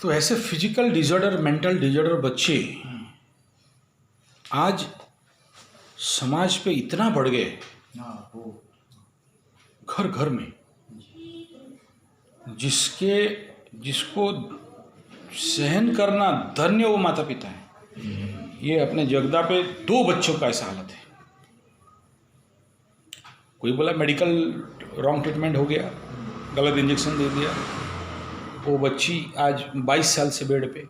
तो ऐसे physical disorder, mental disorder बच्चे आज समाज पे इतना बढ़ गए, घर घर में, जिसको सहन करना धन्य वो माता पिता है। ये अपने जगदा पे 2 बच्चों का ऐसा हालत है। कोई बोला मेडिकल रॉन्ग ट्रीटमेंट हो गया, गलत इंजेक्शन दे दिया, वो बच्ची आज 22 साल से बेड पे,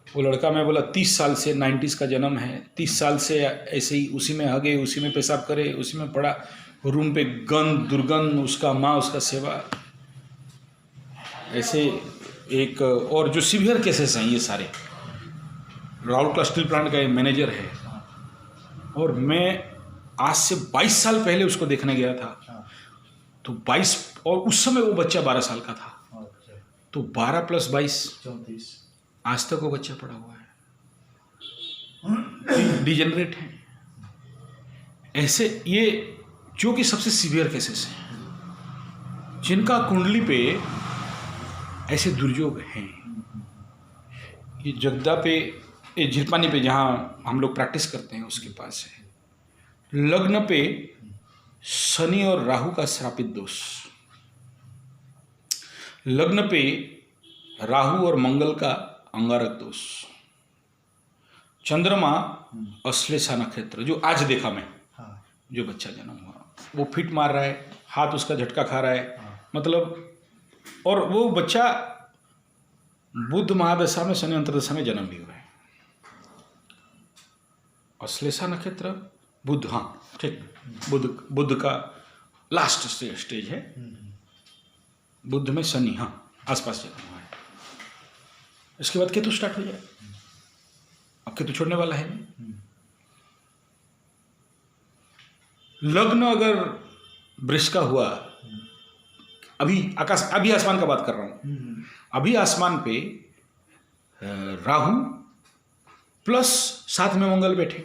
वो लड़का मैं बोला 30 साल से, 90s का जन्म है, 30 साल से ऐसे ही उसी में हगे, उसी में पेशाब करे, उसी में पड़ा, रूम पे गंद दुर्गंध, उसका माँ उसका सेवा। ऐसे एक और जो सीवियर केसेस हैं ये सारे, राउरकेला स्टील प्लांट का एक मैनेजर है, और मैं आज से 22 साल पहले उसको देखने गया था, तो 22, और उस समय वो बच्चा 12 साल का था, तो 12 + 22 34, आज तक वो बच्चा पड़ा हुआ है, डिजेनरेट है। ऐसे ये जो कि सबसे सीवियर केसेस हैं, जिनका कुंडली पे ऐसे दुर्योग हैं। ये जगदा पे, ये झिरपानी पे जहाँ हम लोग प्रैक्टिस करते हैं उसके पास है। लग्न पे शनि और राहु का श्रापित दोष, लग्न पे राहु और मंगल का अंगारक दोष, चंद्रमा अश्लेषा नक्षत्र, जो आज देखा मैं, जो बच्चा जन्म हुआ वो फिट मार रहा है, हाथ उसका झटका खा रहा है, मतलब, और वो बच्चा बुध महादशा में, शनि अंतरदशा में जन्म भी हुआ है। अश्लेषा नक्षत्र, बुध, हाँ ठीक, बुध का लास्ट स्टेज है, बुध में शनि, हाँ आसपास जन्म हुआ है। इसके बाद केतु स्टार्ट हो जाए, अब केतु छोड़ने वाला है नहीं। लग्न अगर वृष का हुआ, अभी आसमान का बात कर रहा हूं, अभी आसमान पे राहु प्लस साथ में मंगल बैठे,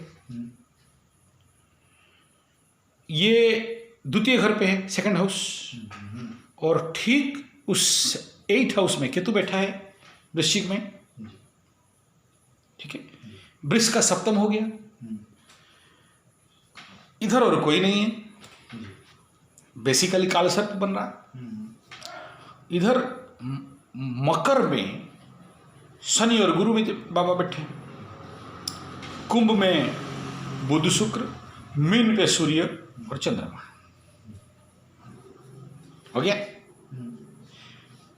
ये द्वितीय घर पे है, सेकंड हाउस, और ठीक उस 8th हाउस में केतु बैठा है, वृश्चिक में, ठीक है। वृष का सप्तम हो गया, इधर और कोई नहीं है, बेसिकली कालसर्प बन रहा। इधर मकर में शनि और गुरु में बाबा बैठे, कुंभ में बुध शुक्र, मीन पे सूर्य और चंद्रमा, हो गया।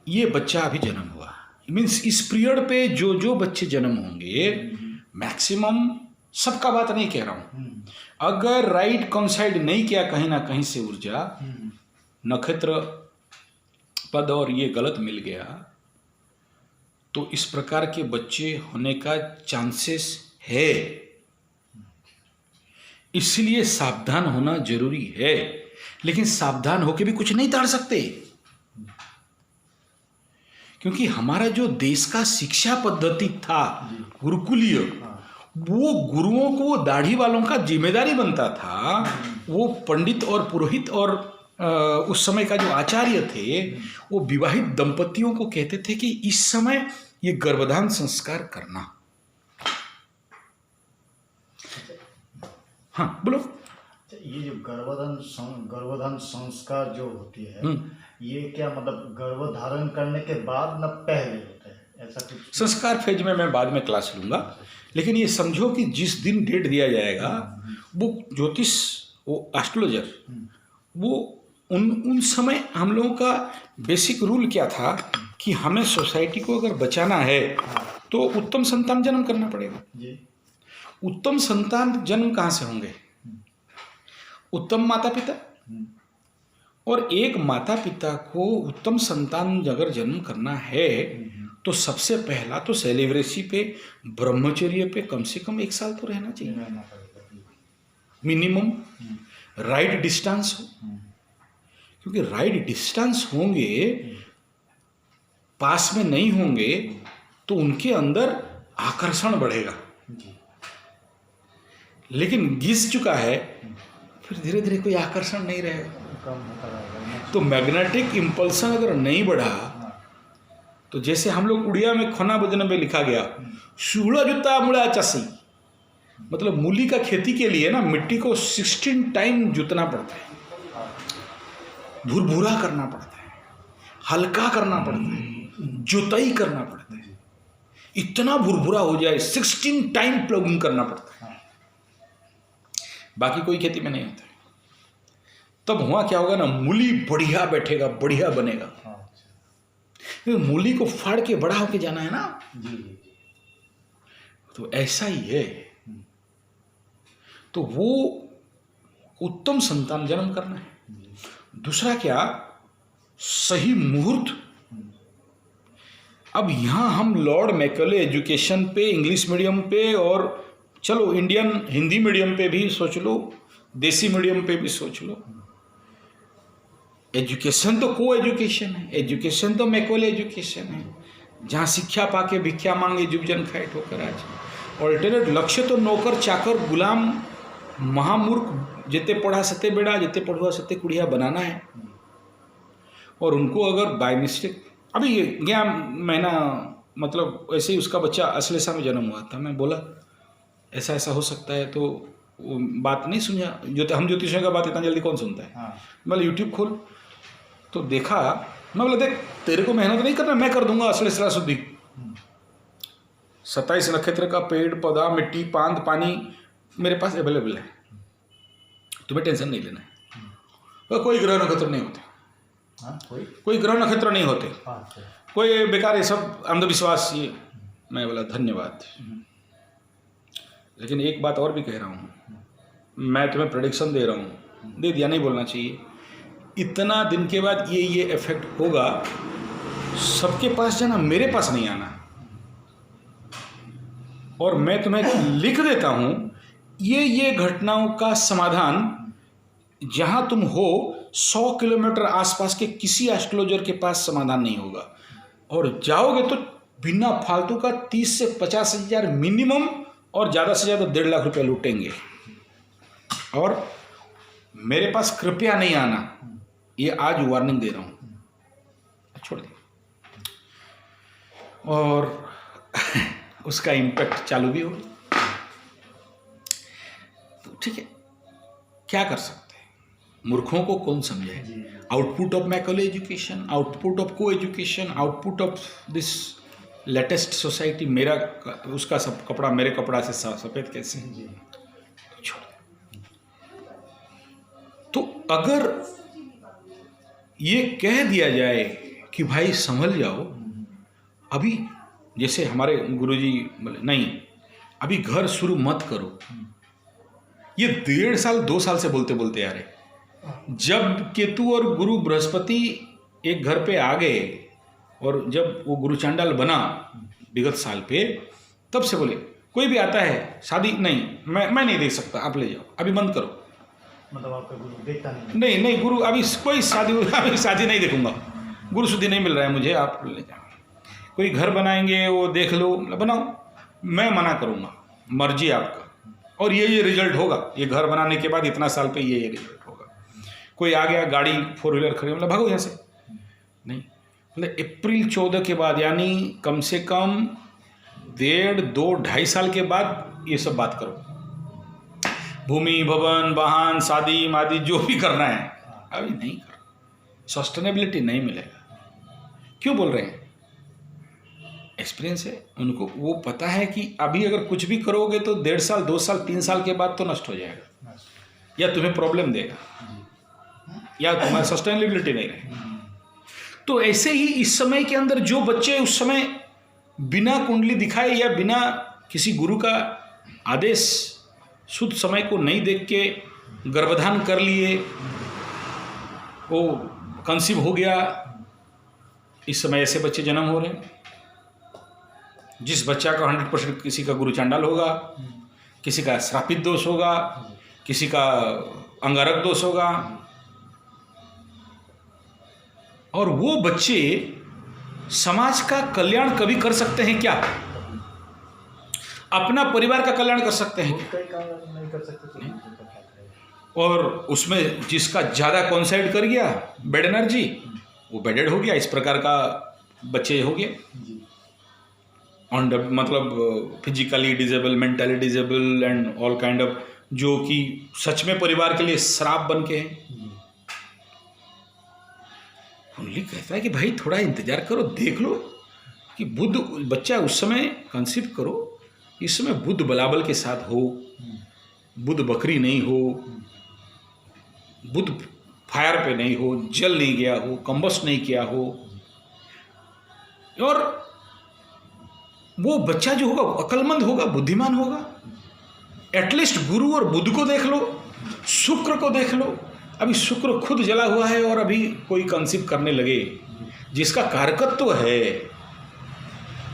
ये बच्चा अभी जन्म हुआ, मीन्स इस पीरियड पे जो बच्चे जन्म होंगे, मैक्सिमम, सबका बात नहीं कह रहा हूं, अगर राइट कंसाइड नहीं किया कहीं ना कहीं से ऊर्जा, नक्षत्र पद और ये गलत मिल गया, तो इस प्रकार के बच्चे होने का चांसेस है। इसलिए सावधान होना जरूरी है, लेकिन सावधान होकर भी कुछ नहीं ताड़ सकते, क्योंकि हमारा जो देश का शिक्षा पद्धति था गुरुकुलीय, वो गुरुओं को, वो दाढ़ी वालों का जिम्मेदारी बनता था, वो पंडित और पुरोहित और उस समय का जो आचार्य थे, वो विवाहित दंपतियों को कहते थे कि इस समय ये गर्भधान संस्कार करना। हाँ बोलो। ये जो गर्भधान संस्कार जो होती है, ये क्या मतलब गर्भधारण करने के बाद न पहले होता है, ऐसा कुछ? संस्कार फेज में मैं बाद में क्लास लूंगा, लेकिन ये समझो कि जिस दिन डेट दिया जाएगा, वो ज्योतिष, वो एस्ट्रोलॉजर, वो उन समय हम लोगों का बेसिक रूल क्या था कि हमें सोसाइटी को अगर बचाना है तो उत्तम संतान जन्म करना पड़ेगा जी। उत्तम संतान जन्म कहाँ से होंगे? उत्तम माता पिता, और एक माता पिता को उत्तम संतान अगर जन्म करना है तो सबसे पहला तो सेलिब्रेसी पे, ब्रह्मचर्य पे कम से कम 1 साल तो रहना चाहिए मिनिमम। राइट डिस्टेंस हो, क्योंकि राइट डिस्टेंस होंगे, पास में नहीं होंगे तो उनके अंदर आकर्षण बढ़ेगा, लेकिन घिस चुका है फिर धीरे धीरे कोई आकर्षण नहीं रहेगा। तो मैग्नेटिक इंपल्सन अगर नहीं बढ़ा तो जैसे हम लोग उड़िया में खोना बजने में लिखा गया, सूड़ा जुता मुड़ा चासी, मतलब मूली का खेती के लिए ना मिट्टी को 16 टाइम जुतना पड़ता है, भुरभुरा करना पड़ता है, हल्का करना पड़ता है, जुताई करना पड़ता है, इतना भुरभुरा हो जाए 16 टाइम प्लगिंग करना पड़ता है, बाकी कोई खेती में नहीं होता है। तब हुआ क्या होगा ना, मूली बढ़िया बैठेगा, बढ़िया बनेगा। मूली को फाड़ के बड़ा होके जाना है ना, तो ऐसा ही है। तो वो उत्तम संतान जन्म करना है। दूसरा क्या, सही मुहूर्त। अब यहां हम लॉर्ड मैकॉले एजुकेशन पे, इंग्लिश मीडियम पे, और चलो इंडियन हिंदी मीडियम पे भी सोच लो, देसी मीडियम पे भी सोच लो। एजुकेशन तो को एजुकेशन है, एजुकेशन तो मैकॉले एजुकेशन है, जहाँ शिक्षा पाके भिक्षा मांगे जुग जन खाए ठोकर आज। ऑल्टरनेट लक्ष्य तो नौकर चाकर गुलाम महामूर्ख जिते पढ़ा सते बेड़ा, जिते पढ़ुआ सते कुड़िया बनाना है। और उनको अगर बाय मिस्टेक, अभी गया महीना, मतलब ऐसे ही उसका बच्चा अश्लेषा में जन्म हुआ था, मैं बोला ऐसा ऐसा हो सकता है, तो वो बात नहीं सुना। जो हम ज्योतिषियों का बात इतना जल्दी कौन सुनता है। मतलब यूट्यूब खोल तो देखा, मैं बोला देख तेरे को मेहनत नहीं करना, मैं कर दूंगा अश्लेषा शुद्धि। 27 नक्षत्र का पेड़ पौधा मिट्टी पांद पानी मेरे पास अवेलेबल है, तुम्हें टेंशन नहीं लेना है। और कोई ग्रह नक्षत्र नहीं होते, कोई ग्रह नक्षत्र नहीं होते, कोई बेकार ये सब अंधविश्वास ये। मैं बोला धन्यवाद, लेकिन एक बात और भी कह रहा हूँ, मैं तुम्हें प्रेडिक्शन दे रहा हूँ, दे दिया, नहीं बोलना चाहिए। इतना दिन के बाद ये इफेक्ट होगा, सबके पास जाना, मेरे पास नहीं आना। और मैं तुम्हें लिख देता हूँ ये घटनाओं का समाधान, जहाँ तुम हो 100 किलोमीटर आसपास के किसी एस्ट्रोलॉजर के पास समाधान नहीं होगा। और जाओगे तो बिना फालतू का 30 से 50 हज़ार मिनिमम, और ज़्यादा से ज़्यादा 1.5 लाख रुपया लूटेंगे। और मेरे पास कृपया नहीं आना, ये आज वार्निंग दे रहा हूँ, छोड़ दे। और उसका इम्पैक्ट चालू भी हो, तो ठीक है, क्या कर सकते हैं, मूर्खों को कौन समझाए। Output of Macaulay education, output of को education, output of this latest society. मेरा उसका सब कपड़ा मेरे कपड़ा से सफ़ेद कैसे, छोड़। तो अगर ये कह दिया जाए कि भाई संभल जाओ, अभी जैसे हमारे गुरुजी बोले नहीं अभी घर शुरू मत करो, ये 1.5 साल 2 साल से बोलते बोलते आ रहे। जब केतु और गुरु बृहस्पति एक घर पे आ गए, और जब वो गुरु चांडाल बना विगत साल पे, तब से बोले कोई भी आता है शादी नहीं, मैं नहीं देख सकता, आप ले जाओ, अभी बंद करो। मतलब आपका गुरु देखता नहीं गुरु अभी कोई शादी नहीं देखूंगा, गुरु शुद्धि नहीं मिल रहा है मुझे, आप ले जाओ। कोई घर बनाएंगे वो देख लो, बनाओ, मैं मना करूंगा, मर्जी आपका। और ये रिजल्ट होगा, ये घर बनाने के बाद इतना साल पे ये रिजल्ट होगा। कोई आ गया गाड़ी 4 व्हीलर खड़ी, मतलब भागो यहाँ से, नहीं। मतलब अप्रैल 14 के बाद, यानी कम से कम 1.5, 2, 2.5 साल के बाद ये सब बात करो। भूमि भवन वाहन शादी मादी जो भी करना है, अभी नहीं करो, सस्टेनेबिलिटी नहीं मिलेगा। क्यों बोल रहे हैं, एक्सपीरियंस है उनको, वो पता है कि अभी अगर कुछ भी करोगे तो 1.5 साल 2 साल 3 साल के बाद तो नष्ट हो जाएगा, या तुम्हें प्रॉब्लम देगा, या तुम्हारी सस्टेनेबिलिटी नहीं रहेगी। तो ऐसे ही इस समय के अंदर जो बच्चे उस समय बिना कुंडली दिखाए या बिना किसी गुरु का आदेश शुद्ध समय को नहीं देख के गर्भधान कर लिए, वो कंसीव हो गया, इस समय ऐसे बच्चे जन्म हो रहे हैं। जिस बच्चा का 100% किसी का गुरु चांडाल होगा, किसी का श्रापित दोष होगा, किसी का अंगारक दोष होगा, और वो बच्चे समाज का कल्याण कभी कर सकते हैं क्या? अपना परिवार का कल्याण कर सकते हैं क्या? नहीं कर सकते। और उसमें जिसका ज़्यादा कॉन्साइड कर गया बेड एनर्जी, वो बेडेड हो गया। इस प्रकार का बच्चे हो गए जी ऑन मतलब physically disable, mentally disable and all kind of, जो कि सच में परिवार के लिए श्राप बन के हैं। जी कुंडली कहता है कि भाई थोड़ा इंतजार करो, देख लो कि बुध बच्चा उस समय कंसीव करो, इस समय बुध बलाबल के साथ हो, बुध बकरी नहीं हो, बुध फायर पे नहीं हो, जल नहीं गया हो, कंबस्ट नहीं किया हो, और वो बच्चा जो होगा अक्लमंद होगा, बुद्धिमान होगा। एटलीस्ट गुरु और बुध को देख लो, शुक्र को देख लो। अभी शुक्र खुद जला हुआ है और अभी कोई कंसीव करने लगे, जिसका कारकत्व है,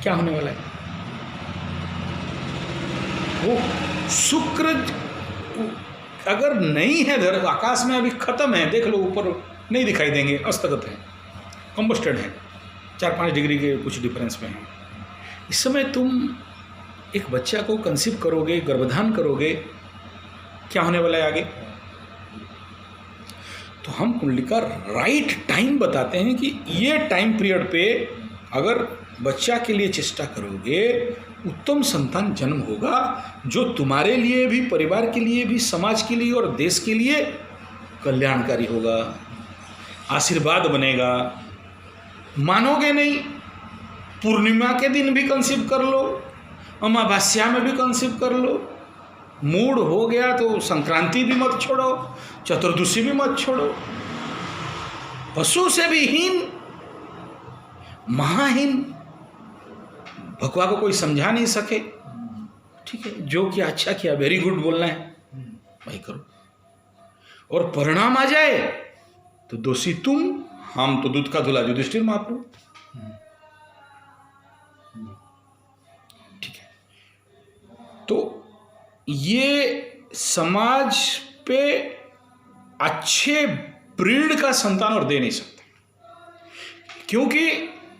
क्या होने वाला है? वो शुक्र अगर नहीं है धर आकाश में, अभी खत्म है, देख लो ऊपर नहीं दिखाई देंगे, अस्तगत है, कंबस्टेड है, 4-5 डिग्री के कुछ डिफरेंस में है। इस समय तुम एक बच्चा को कंसीव करोगे, गर्भधान करोगे, क्या होने वाला है आगे? तो हम कुंडली का राइट टाइम बताते हैं कि ये टाइम पीरियड पे अगर बच्चा के लिए चेष्टा करोगे, उत्तम संतान जन्म होगा, जो तुम्हारे लिए भी, परिवार के लिए भी, समाज के लिए और देश के लिए कल्याणकारी होगा, आशीर्वाद बनेगा। मानोगे नहीं, पूर्णिमा के दिन भी कंसीव कर लो, अमावस्या में भी कंसीव कर लो, मूड हो गया तो संक्रांति भी मत छोड़ो, चतुर्दशी भी मत छोड़ो। पशु से भी हीन, महाहीन, भगवान को कोई समझा नहीं सके, ठीक है, जो किया अच्छा किया, वेरी गुड बोलना है, वही करो। और परिणाम आ जाए तो दोषी तुम, हम तो दूध का धुला युधिष्ठिर महाप्रभु, ठीक है। तो ये समाज पे अच्छे ब्रीड का संतान और दे नहीं सकते, क्योंकि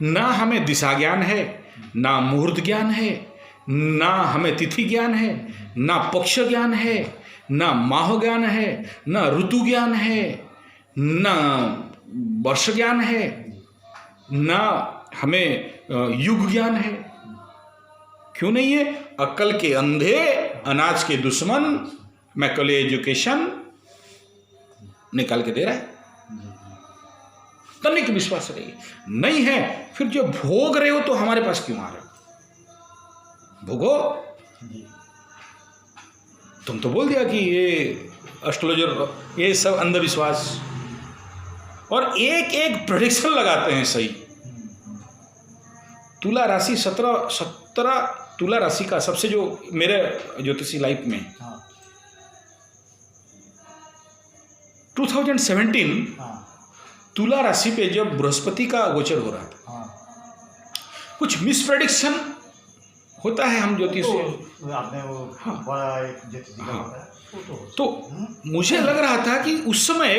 ना हमें दिशा ज्ञान है, ना मुहूर्त ज्ञान है, ना हमें तिथि ज्ञान है, ना पक्ष ज्ञान है, ना माह ज्ञान है, ना ऋतु ज्ञान है, ना वर्ष ज्ञान है, ना हमें युग ज्ञान है। क्यों नहीं है? अक्ल के अंधे, अनाज के दुश्मन, मैकले एजुकेशन निकाल के दे रहा है। तनिक विश्वास रहिए, नहीं है फिर जो भोग रहे हो तो हमारे पास क्यों आ रहे हो? भोगो। तुम तो बोल दिया कि ये एस्ट्रोलॉजर, ये सब अंधविश्वास, और एक एक प्रेडिक्शन लगाते हैं सही। तुला राशि 17 तुला राशि का सबसे जो मेरे ज्योतिषी लाइफ में 2017 तुला राशि पे जब बृहस्पति का गोचर हो रहा था, कुछ मिस प्रेडिक्शन होता है हम ज्योतिष तो आपने वो बड़ा एक ज्योतिषी का बताया, तो मुझे लग रहा था कि उस समय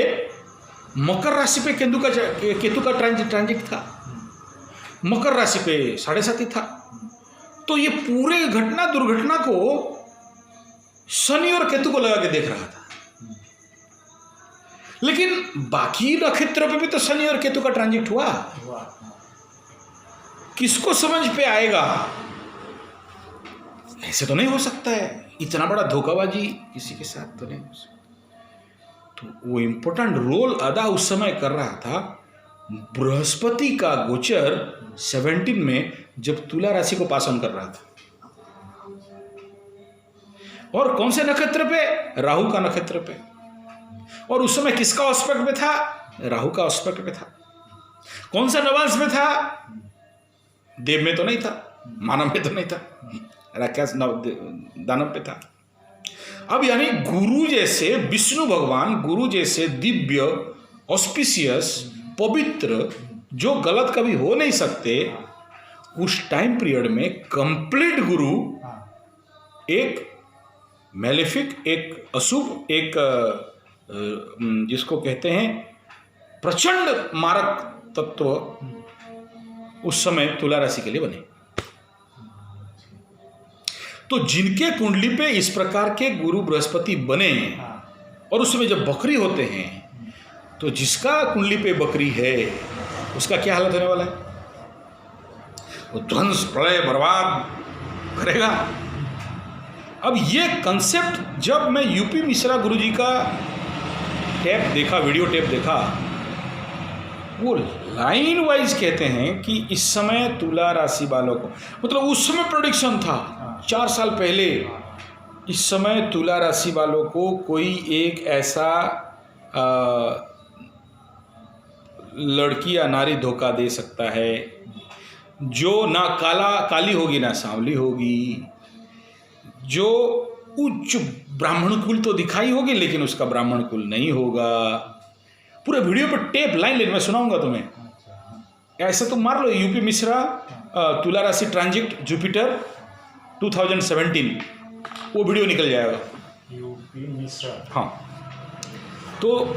मकर राशि पे केतु का ट्रांजिट था, मकर राशि पे 7.5 था। तो ये पूरे घटना दुर्घटना को शनि और केतु को लगा के देख रहा था, लेकिन बाकी नक्षत्रों पे भी तो शनि और केतु का ट्रांजिट हुआ। किसको समझ पे आएगा? ऐसे तो नहीं हो सकता है, इतना बड़ा धोखाबाजी किसी के साथ तो नहीं हो सकता। तो वो इम्पोर्टेंट रोल अदा उस समय कर रहा था बृहस्पति का गोचर 17 में, जब तुला राशि को पास ऑन कर रहा था। और कौन से नक्षत्र पे? राहु का नक्षत्र पे। और उस समय किसका ऑस्पेक्ट में था? राहु का ऑस्पेक्ट में था। कौन सा नवांश में था? देव में तो नहीं था, मानव में तो नहीं था, राक्षस दानव पे था। अब यानी गुरु जैसे, विष्णु भगवान गुरु जैसे दिव्य, ऑस्पिशियस, पवित्र, जो गलत कभी हो नहीं सकते, उस टाइम पीरियड में कंप्लीट गुरु एक मैलेफिक, एक अशुभ, एक जिसको कहते हैं प्रचंड मारक तत्व उस समय तुला राशि के लिए बने। तो जिनके कुंडली पे इस प्रकार के गुरु बृहस्पति बने, और उस समय जब बकरी होते हैं, तो जिसका कुंडली पे बकरी है उसका क्या हालत होने वाला है? वो ध्वंस प्रलय बर्बाद करेगा। अब ये कंसेप्ट जब मैं यूपी मिश्रा गुरुजी का टेप देखा, वीडियो टेप देखा, वो लाइन वाइज कहते हैं कि इस समय तुला राशि वालों को, मतलब उस समय प्रेडिक्शन था 4 साल पहले, इस समय तुला राशि वालों को कोई एक ऐसा लड़की या नारी धोखा दे सकता है जो ना काली होगी ना सांवली होगी, जो उच्च ब्राह्मण कुल तो दिखाई होगी लेकिन उसका ब्राह्मण कुल नहीं होगा। पूरे वीडियो पर टेप लाइन मैं सुनाऊंगा तुम्हें। ऐसे तुम मार लो यूपी मिश्रा तुला राशि ट्रांजिट जुपिटर 2017, वो वीडियो निकल जाएगा। यूपी मिश्रा, हाँ, तो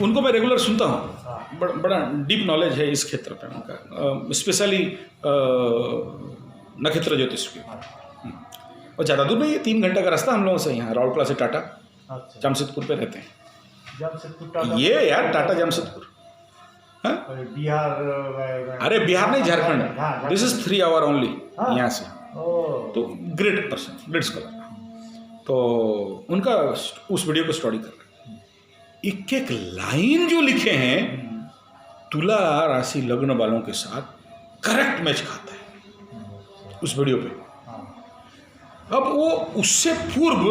उनको मैं रेगुलर सुनता हूँ, बड़ा डीप नॉलेज है इस क्षेत्र पे उनका, स्पेशली नक्षत्र ज्योतिष की। और ज़्यादा दूर नहीं है, 3 घंटे का रास्ता हम लोगों से, यहाँ राउरकेला से टाटा, जमशेदपुर पे रहते हैं। ये यार टाटा जमशेदपुर, बिहार, अरे बिहार नहीं, Jharkhand. This is 3 hour only यहाँ से। तो ग्रेट पर्सन, ग्रेट स्कॉलर। तो उनका उस वीडियो को स्टडी कर रहे हैं, एक एक लाइन जो लिखे हैं तुला राशि लग्न वालों के साथ करेक्ट मैच खाता है उस वीडियो पे। अब वो उससे पूर्व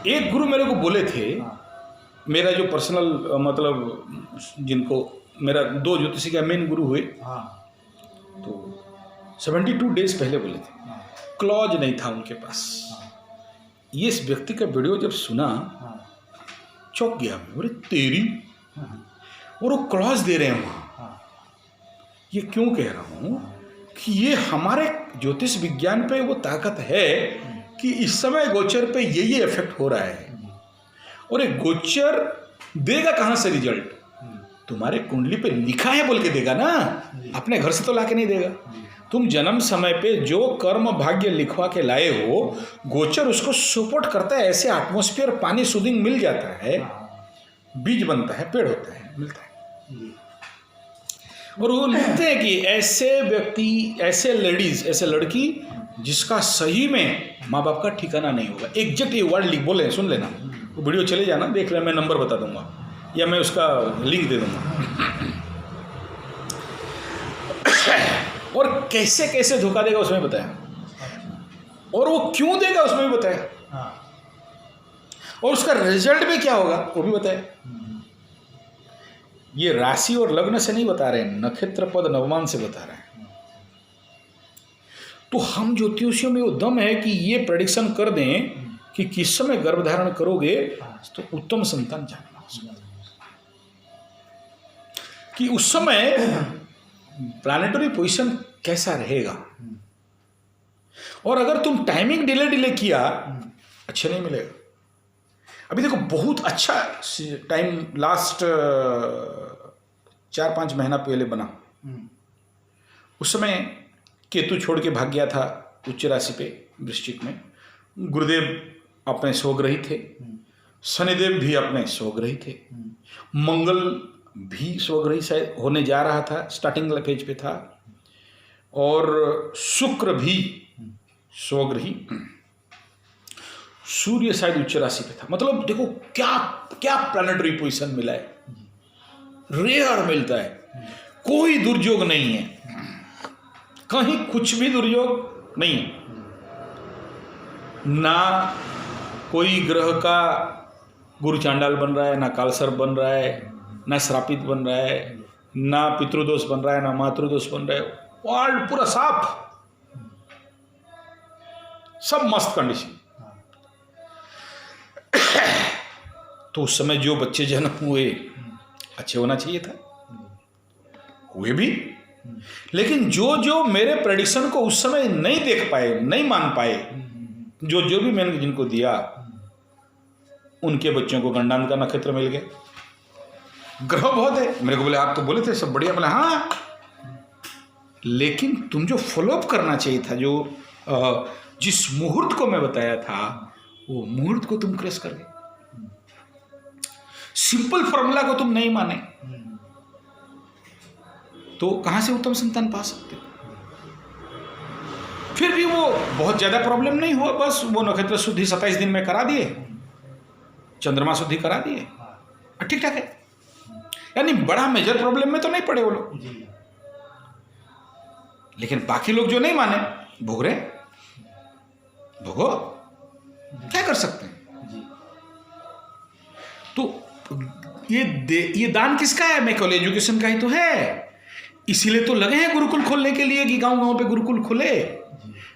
एक गुरु मेरे को बोले थे, मेरा जो पर्सनल मतलब जिनको मेरा 2 ज्योतिषी का मेन गुरु हुए, तो 72 डेज पहले बोले थे, क्लॉज नहीं था उनके पास। ये इस व्यक्ति का वीडियो जब सुना चौंक गया मैं, बोले तेरी, और वो क्लॉज दे रहे हैं वहाँ। ये क्यों कह रहा हूँ कि ये हमारे ज्योतिष विज्ञान पे वो ताकत है कि इस समय गोचर पे ये इफेक्ट हो रहा है, और एक गोचर देगा कहाँ से रिजल्ट, तुम्हारे कुंडली पे लिखा है बोल के देगा ना, अपने घर से तो लाके नहीं देगा। तुम जन्म समय पे जो कर्म भाग्य लिखवा के लाए हो, गोचर उसको सपोर्ट करता है, ऐसे एटमॉस्फेयर पानी सूदिंग मिल जाता है, बीज बनता है, पेड़ होता है, मिलता है। और वो लिखते हैं कि ऐसे व्यक्ति, ऐसे लेडीज, ऐसे लड़की जिसका सही में माँ बाप का ठिकाना नहीं होगा, एग्जैक्ट ये वर्ड लिख बोले, सुन लेना, वो वीडियो चले जाना, देख लेना, मैं नंबर बता दूंगा या मैं उसका लिंक दे दूंगा। और कैसे कैसे धोखा देगा उसमें बताया, और वो क्यों देगा उसमें भी बताया, और उसका रिजल्ट में क्या होगा वो भी बताया। ये राशि और लग्न से नहीं बता रहे हैं, नक्षत्र पद नवमान से बता रहे हैं। तो हम ज्योतिषियों में वो दम है कि ये प्रेडिक्शन कर दें कि किस समय गर्भधारण करोगे तो उत्तम संतान जन्म, कि उस समय प्लानेटरी पोजीशन कैसा रहेगा, और अगर तुम टाइमिंग डिले किया अच्छा नहीं मिलेगा। अभी देखो बहुत अच्छा टाइम लास्ट 4-5 महीना पहले बना, उस समय केतु छोड़ के भाग गया था उच्च राशि पे वृश्चिक में, गुरुदेव अपने स्वग्रही थे, शनिदेव भी अपने स्वग्रही थे, मंगल भी स्वग्रही शायद होने जा रहा था, स्टार्टिंग पेज पे था, और शुक्र भी स्वग्रही, सूर्य शायद उच्च राशि पे था। मतलब देखो क्या क्या प्लानेटरी पोजीशन मिला है, रेयर मिलता है, कोई दुर्योग नहीं है, कहीं कुछ भी दुर्योग नहीं है, ना कोई ग्रह का गुरु चांडाल बन रहा है, ना कालसर्प बन रहा है, ना श्रापित बन रहा है, ना पितृदोष बन रहा है, ना मातृदोष बन रहा है, वर्ल्ड पूरा साफ, सब मस्त कंडीशन। तो उस समय जो बच्चे जन्म हुए अच्छे होना चाहिए था, हुए भी, लेकिन जो जो मेरे प्रेडिक्शन को उस समय नहीं देख पाए, नहीं मान पाए, जो जो भी मैंने जिनको दिया, उनके बच्चों को गंडान का नक्षत्र मिल गया। ग्रह बहुत है, मेरे को बोले आप तो बोले थे सब बढ़िया, बोले हाँ, लेकिन तुम जो फॉलोअप करना चाहिए था, जो जिस मुहूर्त को मैं बताया था, वो मुहूर्त को तुम क्रैश कर गए, सिंपल फॉर्मूला को तुम नहीं माने, तो कहां से उत्तम संतान पा सकते हो। फिर भी वो बहुत ज़्यादा प्रॉब्लम नहीं हुआ, बस वो नक्षत्र शुद्धि 27 दिन में करा दिए, चंद्रमा शुद्धि करा दिए, ठीक ठाक है। यानी बड़ा मेजर प्रॉब्लम में तो नहीं पड़े वो लोग। जी लेकिन बाकी लोग जो नहीं माने, भोग रहे, भोगो, क्या कर सकते हैं। जी तो ये दान किसका है? मैकेले एजुकेशन का ही तो है। इसीलिए तो लगे हैं गुरुकुल खोलने के लिए कि गांव गांव पे गुरुकुल खोले,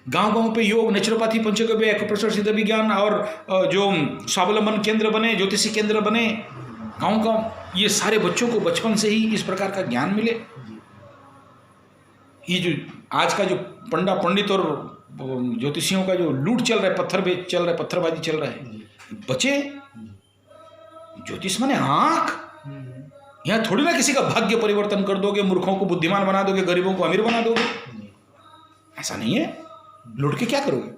गांव गांव पे योग, नेचुरोपैथी, पंचगव्य, एक्यूप्रेशर, सिद्ध विज्ञान और जो स्वावलंबन केंद्र बने, ज्योतिषी केंद्र बने गांव गांव। ये सारे बच्चों को बचपन से ही इस प्रकार का ज्ञान मिले। ये जो आज का जो पंडित और ज्योतिषियों का जो लूट चल रहा है, पत्थरबाजी चल रहा है, बचे। ज्योतिष माने आंख। यहाँ थोड़ी ना किसी का भाग्य परिवर्तन कर दोगे, मूर्खों को बुद्धिमान बना दोगे, गरीबों को अमीर बना दोगे, ऐसा नहीं है। लूट के क्या करोगे?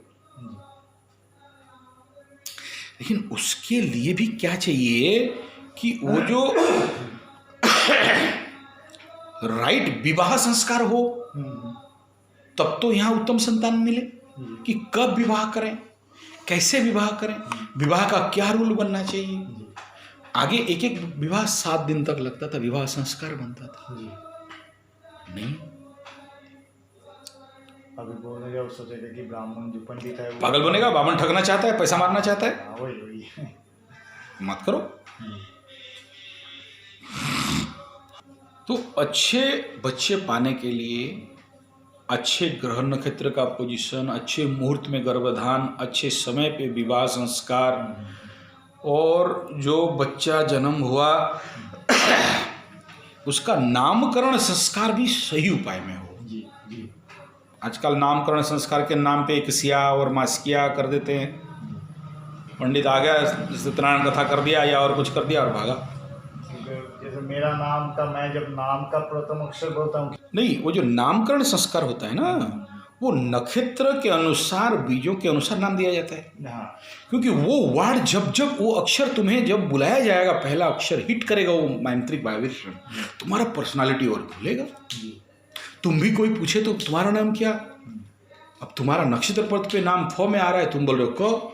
लेकिन उसके लिए भी क्या चाहिए कि वो जो राइट विवाह संस्कार हो, तब तो यहाँ उत्तम संतान मिले। कि कब विवाह करें, कैसे विवाह करें, विवाह का क्या रूल बनना चाहिए। आगे एक एक विवाह 7 दिन तक लगता था, विवाह संस्कार बनता था। नहीं, अभी बोलने जाओ सोचेगा कि ब्राह्मण जो पंडित है पागल बनेगा, ब्राह्मण ठगना चाहता है, पैसा मारना चाहता है। वही मत करो। तो अच्छे बच्चे पाने के लिए अच्छे ग्रह नक्षत्र का पोजीशन, अच्छे मुहूर्त में गर्भधान, अच्छे समय पे विवाह संस्कार, और जो बच्चा जन्म हुआ उसका नामकरण संस्कार भी सही उपाय में हो। जी जी। आजकल नामकरण संस्कार के नाम पे एकसिया और मासिकिया कर देते हैं। पंडित आ गया, सत्यनारायण कथा कर दिया या और कुछ कर दिया और भागा। जैसे मेरा नाम का, मैं जब नाम का प्रथम अक्षर बोलता हूँ, नहीं, वो जो नामकरण संस्कार होता है ना, वो नक्षत्र के अनुसार, बीजों के अनुसार नाम दिया जाता है। हाँ क्योंकि वो वर्ड जब वो अक्षर तुम्हें जब बुलाया जाएगा, पहला अक्षर हिट करेगा वो मांत्रिक वाइब्रेशन, तुम्हारा पर्सनालिटी और खुलेगा। तुम भी कोई पूछे तो तुम्हारा नाम क्या, अब तुम्हारा नक्षत्र पद पे नाम फ में आ रहा है, तुम बोल रहे हो क,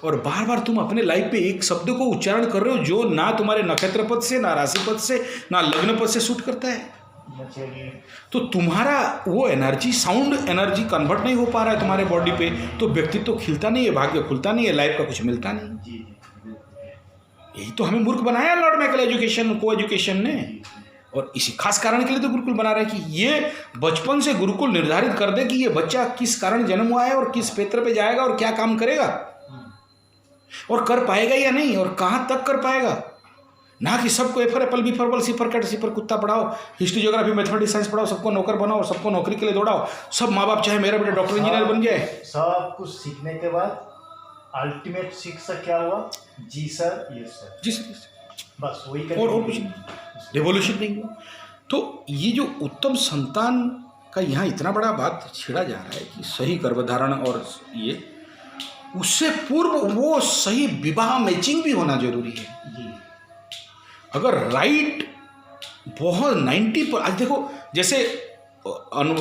और बार बार तुम अपने लाइफ पे एक शब्द को उच्चारण कर रहे हो जो ना तुम्हारे नक्षत्र पद से, ना राशि पद से, ना लग्न पद से सूट करता है। तो तुम्हारा वो एनर्जी, साउंड एनर्जी कन्वर्ट नहीं हो पा रहा है तुम्हारे बॉडी पे, तो व्यक्तित्व तो खिलता नहीं है, भाग्य खुलता नहीं है, लाइफ का कुछ मिलता नहीं। यही तो हमें मूर्ख बनाया लॉर्ड मैकेले एजुकेशन, को एजुकेशन ने। और इसी खास कारण के लिए तो गुरुकुल बना रहा है कि ये बचपन से गुरुकुल निर्धारित कर दे कि ये बच्चा किस कारण जन्म हुआ है और किस क्षेत्र पे जाएगा और क्या काम करेगा और कर पाएगा या नहीं, और कहाँ तक कर पाएगा। ना कि सबको A for apple, B for ball, C for cat, C for कुत्ता पढ़ाओ, हिस्ट्री ज्योग्राफी मैथमेटिक्स साइंस पढ़ाओ, सबको नौकर बनाओ, सबको नौकरी के लिए दौड़ाओ, सब माँ बाप चाहे मेरा बेटा डॉक्टर इंजीनियर बन जाए। सब कुछ सीखने के बाद अल्टीमेट शिक्षा क्या हुआ? जी सर, ये सर, जी सर, बस वही। और कुछ नहीं, रेवोल्यूशन नहीं हुआ। तो ये जो उत्तम संतान का यहाँ इतना बड़ा बात छेड़ा जा रहा है कि सही गर्भधारण, और ये उससे पूर्व वो सही विवाह मैचिंग भी होना जरूरी है। अगर राइट बहुत 90 पर, आज देखो जैसे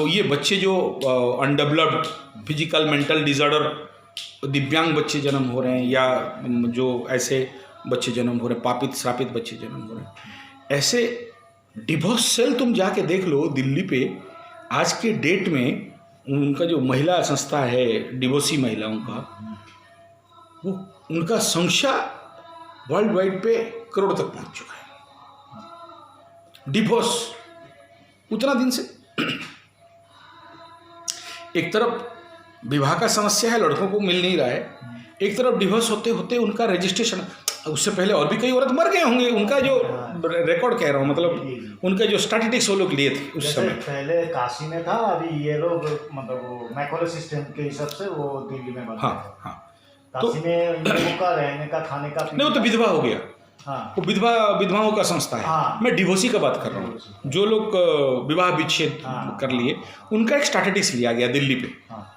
ये बच्चे जो अनडेवलप्ड फिजिकल मेंटल डिसऑर्डर, दिव्यांग बच्चे जन्म हो रहे हैं, या जो ऐसे बच्चे जन्म हो रहे हैं, पापित श्रापित बच्चे जन्म हो रहे हैं, ऐसे डिवोर्स सेल तुम जाके देख लो दिल्ली पे। आज के डेट में उनका जो महिला संस्था है, डिवोर्सी महिलाओं का, वो उनका संख्या वर्ल्ड वाइड पे करोड़ तक पहुंच चुका है। डिवोर्स उतना दिन से एक तरफ विवाह का समस्या है, लड़कों को मिल नहीं रहा है, एक तरफ डिवोर्स होते होते उनका रजिस्ट्रेशन, उससे पहले और भी कई औरत मर गए होंगे, उनका जो रिकॉर्ड कह रहा हूँ, मतलब उनके जो स्टैटिस्टिक्स वो लोग लिए थे उस समय। पहले काशी में था, अभी ये लोग मतलब वो मैकेले सिस्टम के हिसाब से वो दिल्ली में बना। हाँ हाँ, काशी में लोगों का रहने का, खाने का, नहीं, वो तो विधवा हो गया। हाँ, वो विधवाओं का संस्था है। हाँ, मैं डिवोर्सी का बात कर रहा हूँ, जो लोग विवाह विच्छेद कर लिए, उनका एक स्टैटिस्टिक्स लिया गया दिल्ली पे।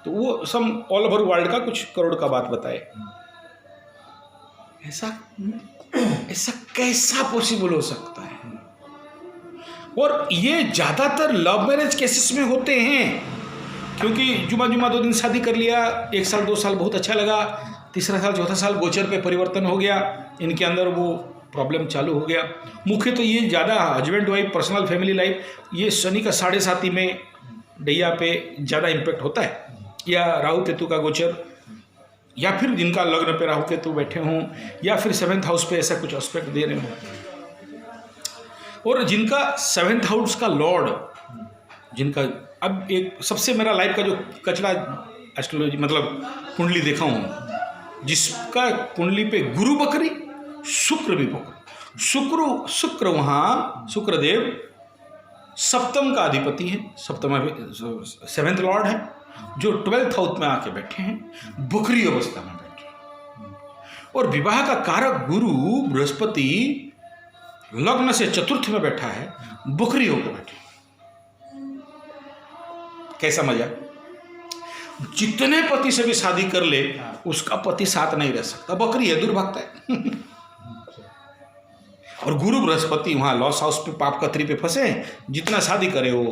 तो वो सब ऑल ओवर वर्ल्ड का कुछ करोड़ का बात बताए। ऐसा कैसा पॉसिबल हो सकता है? और ये ज्यादातर लव मैरिज केसेस में होते हैं क्योंकि जुमा 2 दिन शादी कर लिया, 1 साल 2 साल बहुत अच्छा लगा, तीसरा साल चौथा साल गोचर पे परिवर्तन हो गया, इनके अंदर वो प्रॉब्लम चालू हो गया। मुख्य तो ये ज़्यादा husband wife personal family life, ये शनि का 7.5 में डैया पे ज़्यादा इम्पेक्ट होता है, या राहु केतु का गोचर, या फिर जिनका लग्न पे राहु केतु बैठे हों, या फिर 7th हाउस पे ऐसा कुछ एस्पेक्ट दे रहे हों। और जिनका 7th हाउस का लॉर्ड, जिनका अब एक सबसे मेरा लाइफ का जो कचरा एस्ट्रोलॉजी मतलब कुंडली देखा हूँ, जिसका कुंडली पे गुरु बकरी, शुक्र भी बकरी, शुक्र वहाँ शुक्रदेव सप्तम का अधिपति है, सप्तम 7th लॉर्ड है, जो 12th हाउस में आके बैठे हैं, बकरी अवस्था में बैठे हैं। और विवाह का कारक गुरु बृहस्पति लग्न से 4th में बैठा है, बकरी होकर बैठे। कैसा मजा? जितने पति से भी शादी कर ले, उसका पति साथ नहीं रह सकता, बकरी है, दूर भागता है। और गुरु बृहस्पति वहाँ लॉस हाउस पे पाप कतरी पे फंसे, जितना शादी करे वो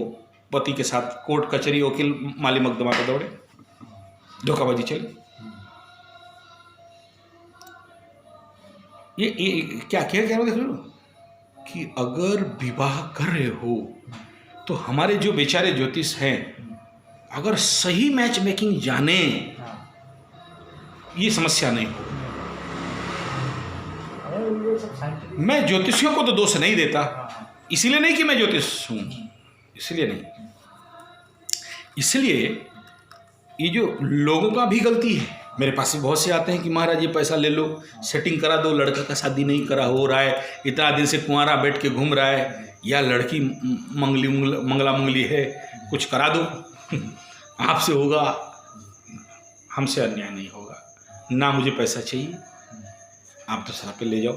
पति के साथ कोर्ट कचहरी वकील माली मकदमा पे दौड़े, धोखाबाजी चले। ये क्या कह रहे हो? देख रहे हो कि अगर विवाह कर रहे हो तो हमारे जो बेचारे ज्योतिष हैं, अगर सही मैच मेकिंग जाने, ये समस्या नहीं हो। मैं ज्योतिषियों को तो दोष नहीं देता, इसलिए नहीं कि मैं ज्योतिष हूँ, इसलिए नहीं, इसलिए ये जो लोगों का भी गलती है। मेरे पास भी बहुत से आते हैं कि महाराज ये पैसा ले लो, सेटिंग करा दो, लड़का का शादी नहीं करा हो रहा है, इतना दिन से कुंवारा बैठ के घूम रहा है, या लड़की मंगला मंगली है, कुछ करा दो, आपसे होगा, हमसे अन्याय नहीं होगा, ना मुझे पैसा चाहिए, आप दूसरा पे ले जाओ।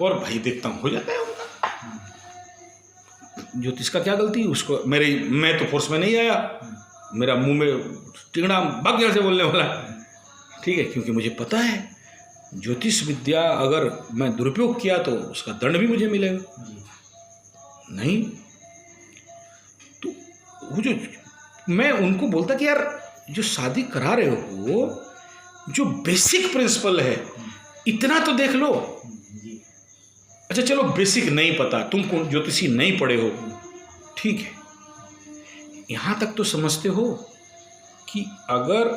और भाई देखता हूँ हो जाता है उनका। ज्योतिष का क्या गलती है? उसको मैं तो फोर्स में नहीं आया, मेरा मुंह में टिंगड़ा भाग गया से बोलने वाला, ठीक है, क्योंकि मुझे पता है ज्योतिष विद्या अगर मैं दुरुपयोग किया तो उसका दंड भी मुझे मिलेगा। नहीं तो वो जो मैं उनको बोलता कि यार जो शादी करा रहे हो, जो बेसिक प्रिंसिपल है इतना तो देख लो। अच्छा चलो बेसिक नहीं पता, तुम ज्योतिषी नहीं पढ़े हो, ठीक है, यहाँ तक तो समझते हो कि अगर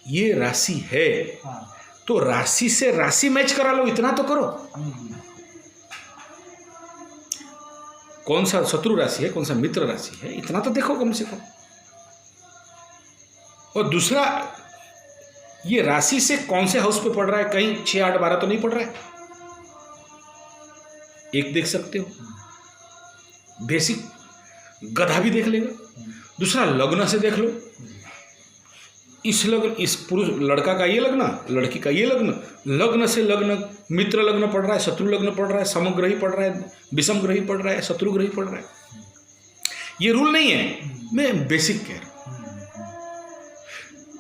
ये राशि है तो राशि से राशि मैच करा लो, इतना तो करो। कौन सा शत्रु राशि है, कौन सा मित्र राशि है, इतना तो देखो कम से कम। और दूसरा, ये राशि से कौन से हाउस पे पड़ रहा है, कहीं 6, 8, 12 तो नहीं पड़ रहा है, एक देख सकते हो, बेसिक गधा भी देख लेगा। दूसरा लग्न से देख लो, इस लग्न, इस पुरुष लड़का का ये लग्न, लड़की का ये लग्न, लग्न से लग्न, मित्र लग्न पड़ रहा है, शत्रु लग्न पड़ रहा है, समग्रही पड़ रहा है, विषम ग्रही पड़ रहा है, शत्रुग्रही पड़ रहा है। ये रूल नहीं है, मैं बेसिक कह रहा हूं।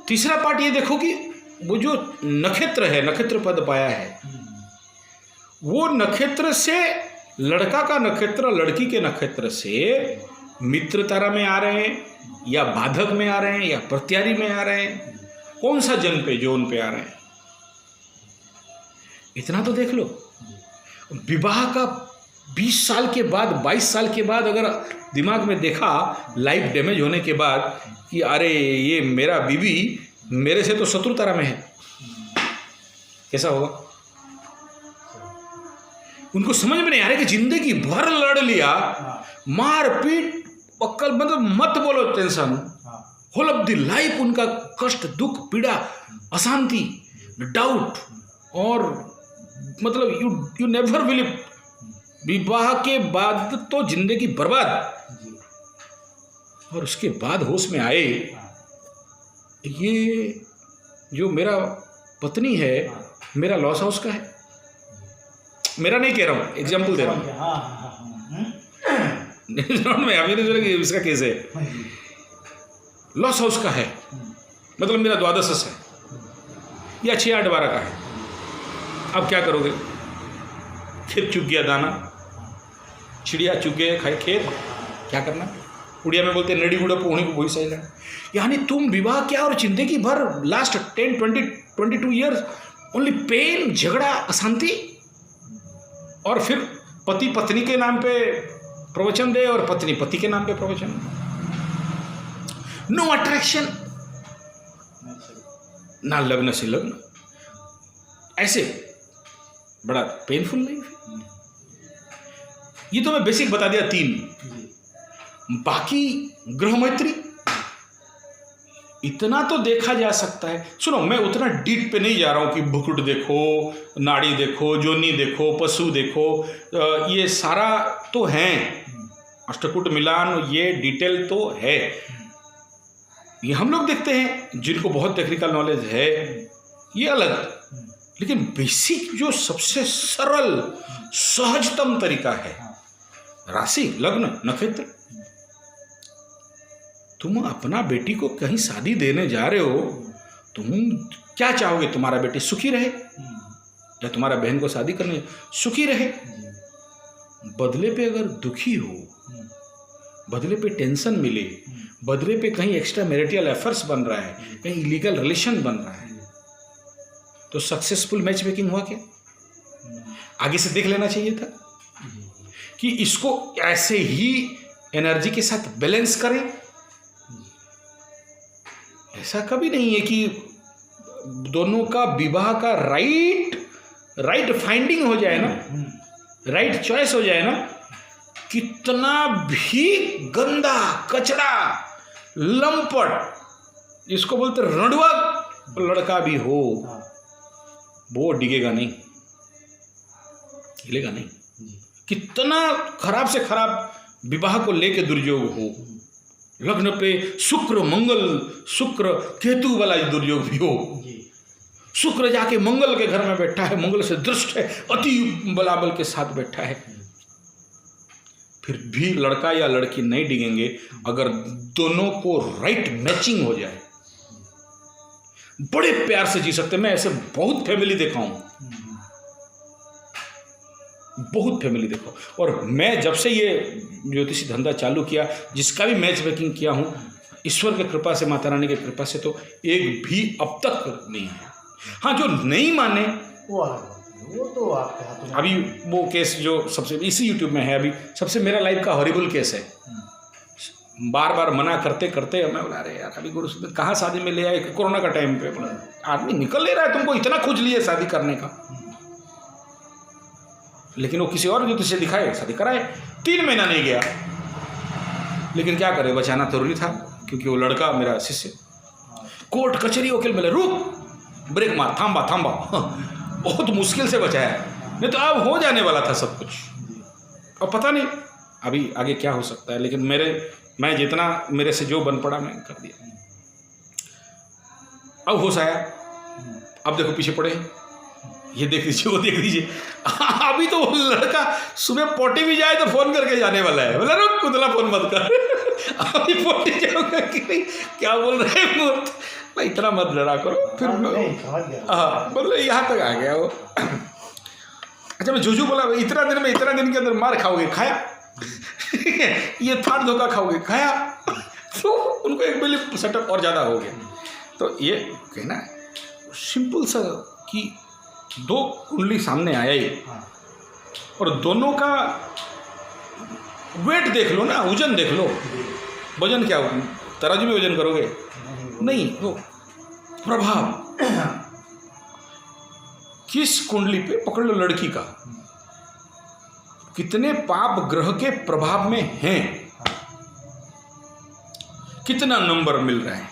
तीसरा पार्ट ये देखो कि वो जो नक्षत्र है, नक्षत्र पद पाया है, वो नक्षत्र से लड़का का नक्षत्र लड़की के नक्षत्र से मित्र तारा में आ रहे हैं, या बाधक में आ रहे हैं, या प्रत्यारी में आ रहे हैं, कौन सा जन पे जोन पे आ रहे हैं, इतना तो देख लो। विवाह का 20 साल के बाद, 22 साल के बाद अगर दिमाग में देखा लाइफ डैमेज होने के बाद कि अरे ये मेरा बीवी मेरे से तो शत्रु तारा में है, कैसा होगा? उनको समझ में नहीं आ रहा कि जिंदगी भर लड़ लिया, मार पीट पक्कल, मतलब मत बोलो tension, whole of the life उनका कष्ट, दुख, पीड़ा, अशांति, डाउट, और मतलब यू नेवर बिलीव, विवाह के बाद तो जिंदगी बर्बाद, और उसके बाद होश में आए, ये जो मेरा पत्नी है, मेरा लॉस हाउस का है, मेरा नहीं कह रहा हूँ, एग्जाम्पल दे रहा हूँ, मैं अभी नहीं कि इसका केस है, लॉस हाउस का है, मतलब मेरा द्वादश है, या 6, 8, 12 का है। अब क्या करोगे? खेत चुग गया दाना, चिड़िया चुग गए खाए खेत, क्या करना? उड़िया में बोलते नड़ी गुड़ा पोहणी को वही सही लगा। यानी तुम विवाह क्या और जिंदगी भर लास्ट 10, 20, 22 ईयर्स ओनली पेन, झगड़ा, अशांति, और फिर पति पत्नी के नाम पे प्रवचन दे और पत्नी पति के नाम पे प्रवचन दे। नो अट्रैक्शन, ना लग्न से लग्न, ऐसे बड़ा पेनफुल लाइफ है। ये तो मैं बेसिक बता दिया 3। बाकी ग्रह मैत्री इतना तो देखा जा सकता है। सुनो, मैं उतना डीप पे नहीं जा रहा हूँ कि भुकुट देखो, नाड़ी देखो, जोनी देखो, पशु देखो, ये सारा तो हैं, अष्टकूट मिलान, ये डिटेल तो है, ये हम लोग देखते हैं जिनको बहुत टेक्निकल नॉलेज है, ये अलग। लेकिन बेसिक जो सबसे सरल सहजतम तरीका है, राशि, लग्न, नक्षत्र। तुम अपना बेटी को कहीं शादी देने जा रहे हो, तुम क्या चाहोगे? तुम्हारा बेटी सुखी रहे, या तुम्हारा बहन को शादी करने सुखी रहे? बदले पे अगर दुखी हो, बदले पे टेंशन मिले, बदले पे कहीं एक्स्ट्रा मैरिटल अफेयर्स बन रहा है, कहीं इलीगल रिलेशन बन रहा है, तो सक्सेसफुल मैच मेकिंग हुआ क्या? आगे से देख लेना चाहिए था कि इसको ऐसे ही एनर्जी के साथ बैलेंस करें। ऐसा कभी नहीं है कि दोनों का विवाह का राइट फाइंडिंग हो जाए ना, राइट चॉइस हो जाए ना, कितना भी गंदा कचरा लंपट, जिसको बोलते रणुआ लड़का भी हो, वो डिगेगा नहीं, हिलेगा नहीं। कितना खराब से खराब विवाह को लेके दुर्योग हो, लग्न पे शुक्र मंगल, शुक्र केतु वाला दुर्योग भी हो, शुक्र जाके मंगल के घर में बैठा है, मंगल से दृष्ट है, अति बलाबल के साथ बैठा है, फिर भी लड़का या लड़की नहीं डिगेंगे अगर दोनों को राइट मैचिंग हो जाए। बड़े प्यार से जी सकते। मैं ऐसे बहुत फैमिली देखा हूं, बहुत फैमिली देखो। और मैं जब से ये ज्योतिषी धंधा चालू किया, जिसका भी मैच मेकिंग किया हूँ, ईश्वर की कृपा से, माता रानी की कृपा से, तो एक भी अब तक नहीं है। हाँ, जो नहीं माने वो तो आपके हाथ में। अभी वो केस जो सबसे इसी यूट्यूब में है, अभी सबसे मेरा लाइफ का हॉरिबल केस है। बार बार मना करते करते मैं बोला, अरे यार अभी गुरु कहाँ शादी में ले आए, कोरोना का टाइम पे, बोला आदमी निकल ले रहा है, तुमको इतना खोज लिए शादी करने का। लेकिन वो किसी और ज्योतिष से दिखाए, शादी कराए, 3 महीना नहीं गया। लेकिन क्या करे, बचाना जरूरी था, क्योंकि वो लड़का मेरा शिष्य। कोर्ट कचहरी वकील मिले, रुक, ब्रेक मार, थांबा थांबा, बहुत मुश्किल से बचाया, नहीं तो अब हो जाने वाला था सब कुछ। और पता नहीं अभी आगे क्या हो सकता है, लेकिन मैं जितना मेरे से जो बन पड़ा मैं कर दिया। अब होश आया, अब देखो पीछे पड़े, ये देख लीजिए, वो देख लीजिए। अभी तो वो लड़का सुबह पोटी भी जाए तो फोन करके जाने वाला है, बोला रुक कुतला फोन मत कर, अभी पोटी जाऊंगा कि नहीं, क्या बोल रहे हैं मूर्त, भाई इतना मत डरा करो। फिर हाँ, मतलब यहाँ तक आ गया वो। अच्छा, मैं जूझू बोला, इतना दिन के अंदर मार खाओगे, खाया। ये थाट धोखा खाओगे, खाया। तो उनको एक बिल्कुल सेटअप और ज़्यादा हो गया। तो ये कहना है सिंपल सा कि 2 कुंडली सामने आया ही, और दोनों का वेट देख लो ना, वजन देख लो। वजन क्या, तराजू में वजन करोगे नहीं, वो प्रभाव किस कुंडली पे पकड़ लो, लड़की का कितने पाप ग्रह के प्रभाव में हैं, कितना नंबर मिल रहा है,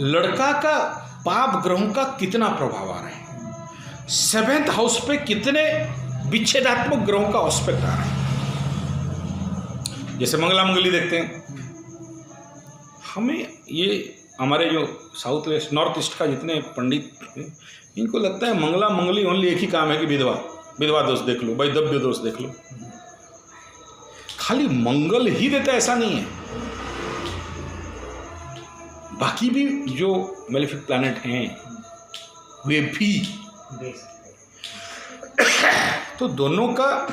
लड़का का पाप ग्रहों का कितना प्रभाव आ रहा है, 7th हाउस पे कितने विच्छेदात्मक ग्रहों का ऑस्पेक्ट आ रहा है। जैसे मंगला मंगली देखते हैं, हमें ये हमारे जो साउथ वेस्ट नॉर्थ ईस्ट का जितने पंडित, इनको लगता है मंगला मंगली ओनली एक ही काम है कि विधवा दोष देख लो, वैधव्य दोष देख लो। खाली मंगल ही देता ऐसा नहीं है, बाकी भी जो मेलेफिक प्लैनेट हैं वे भी। तो दोनों का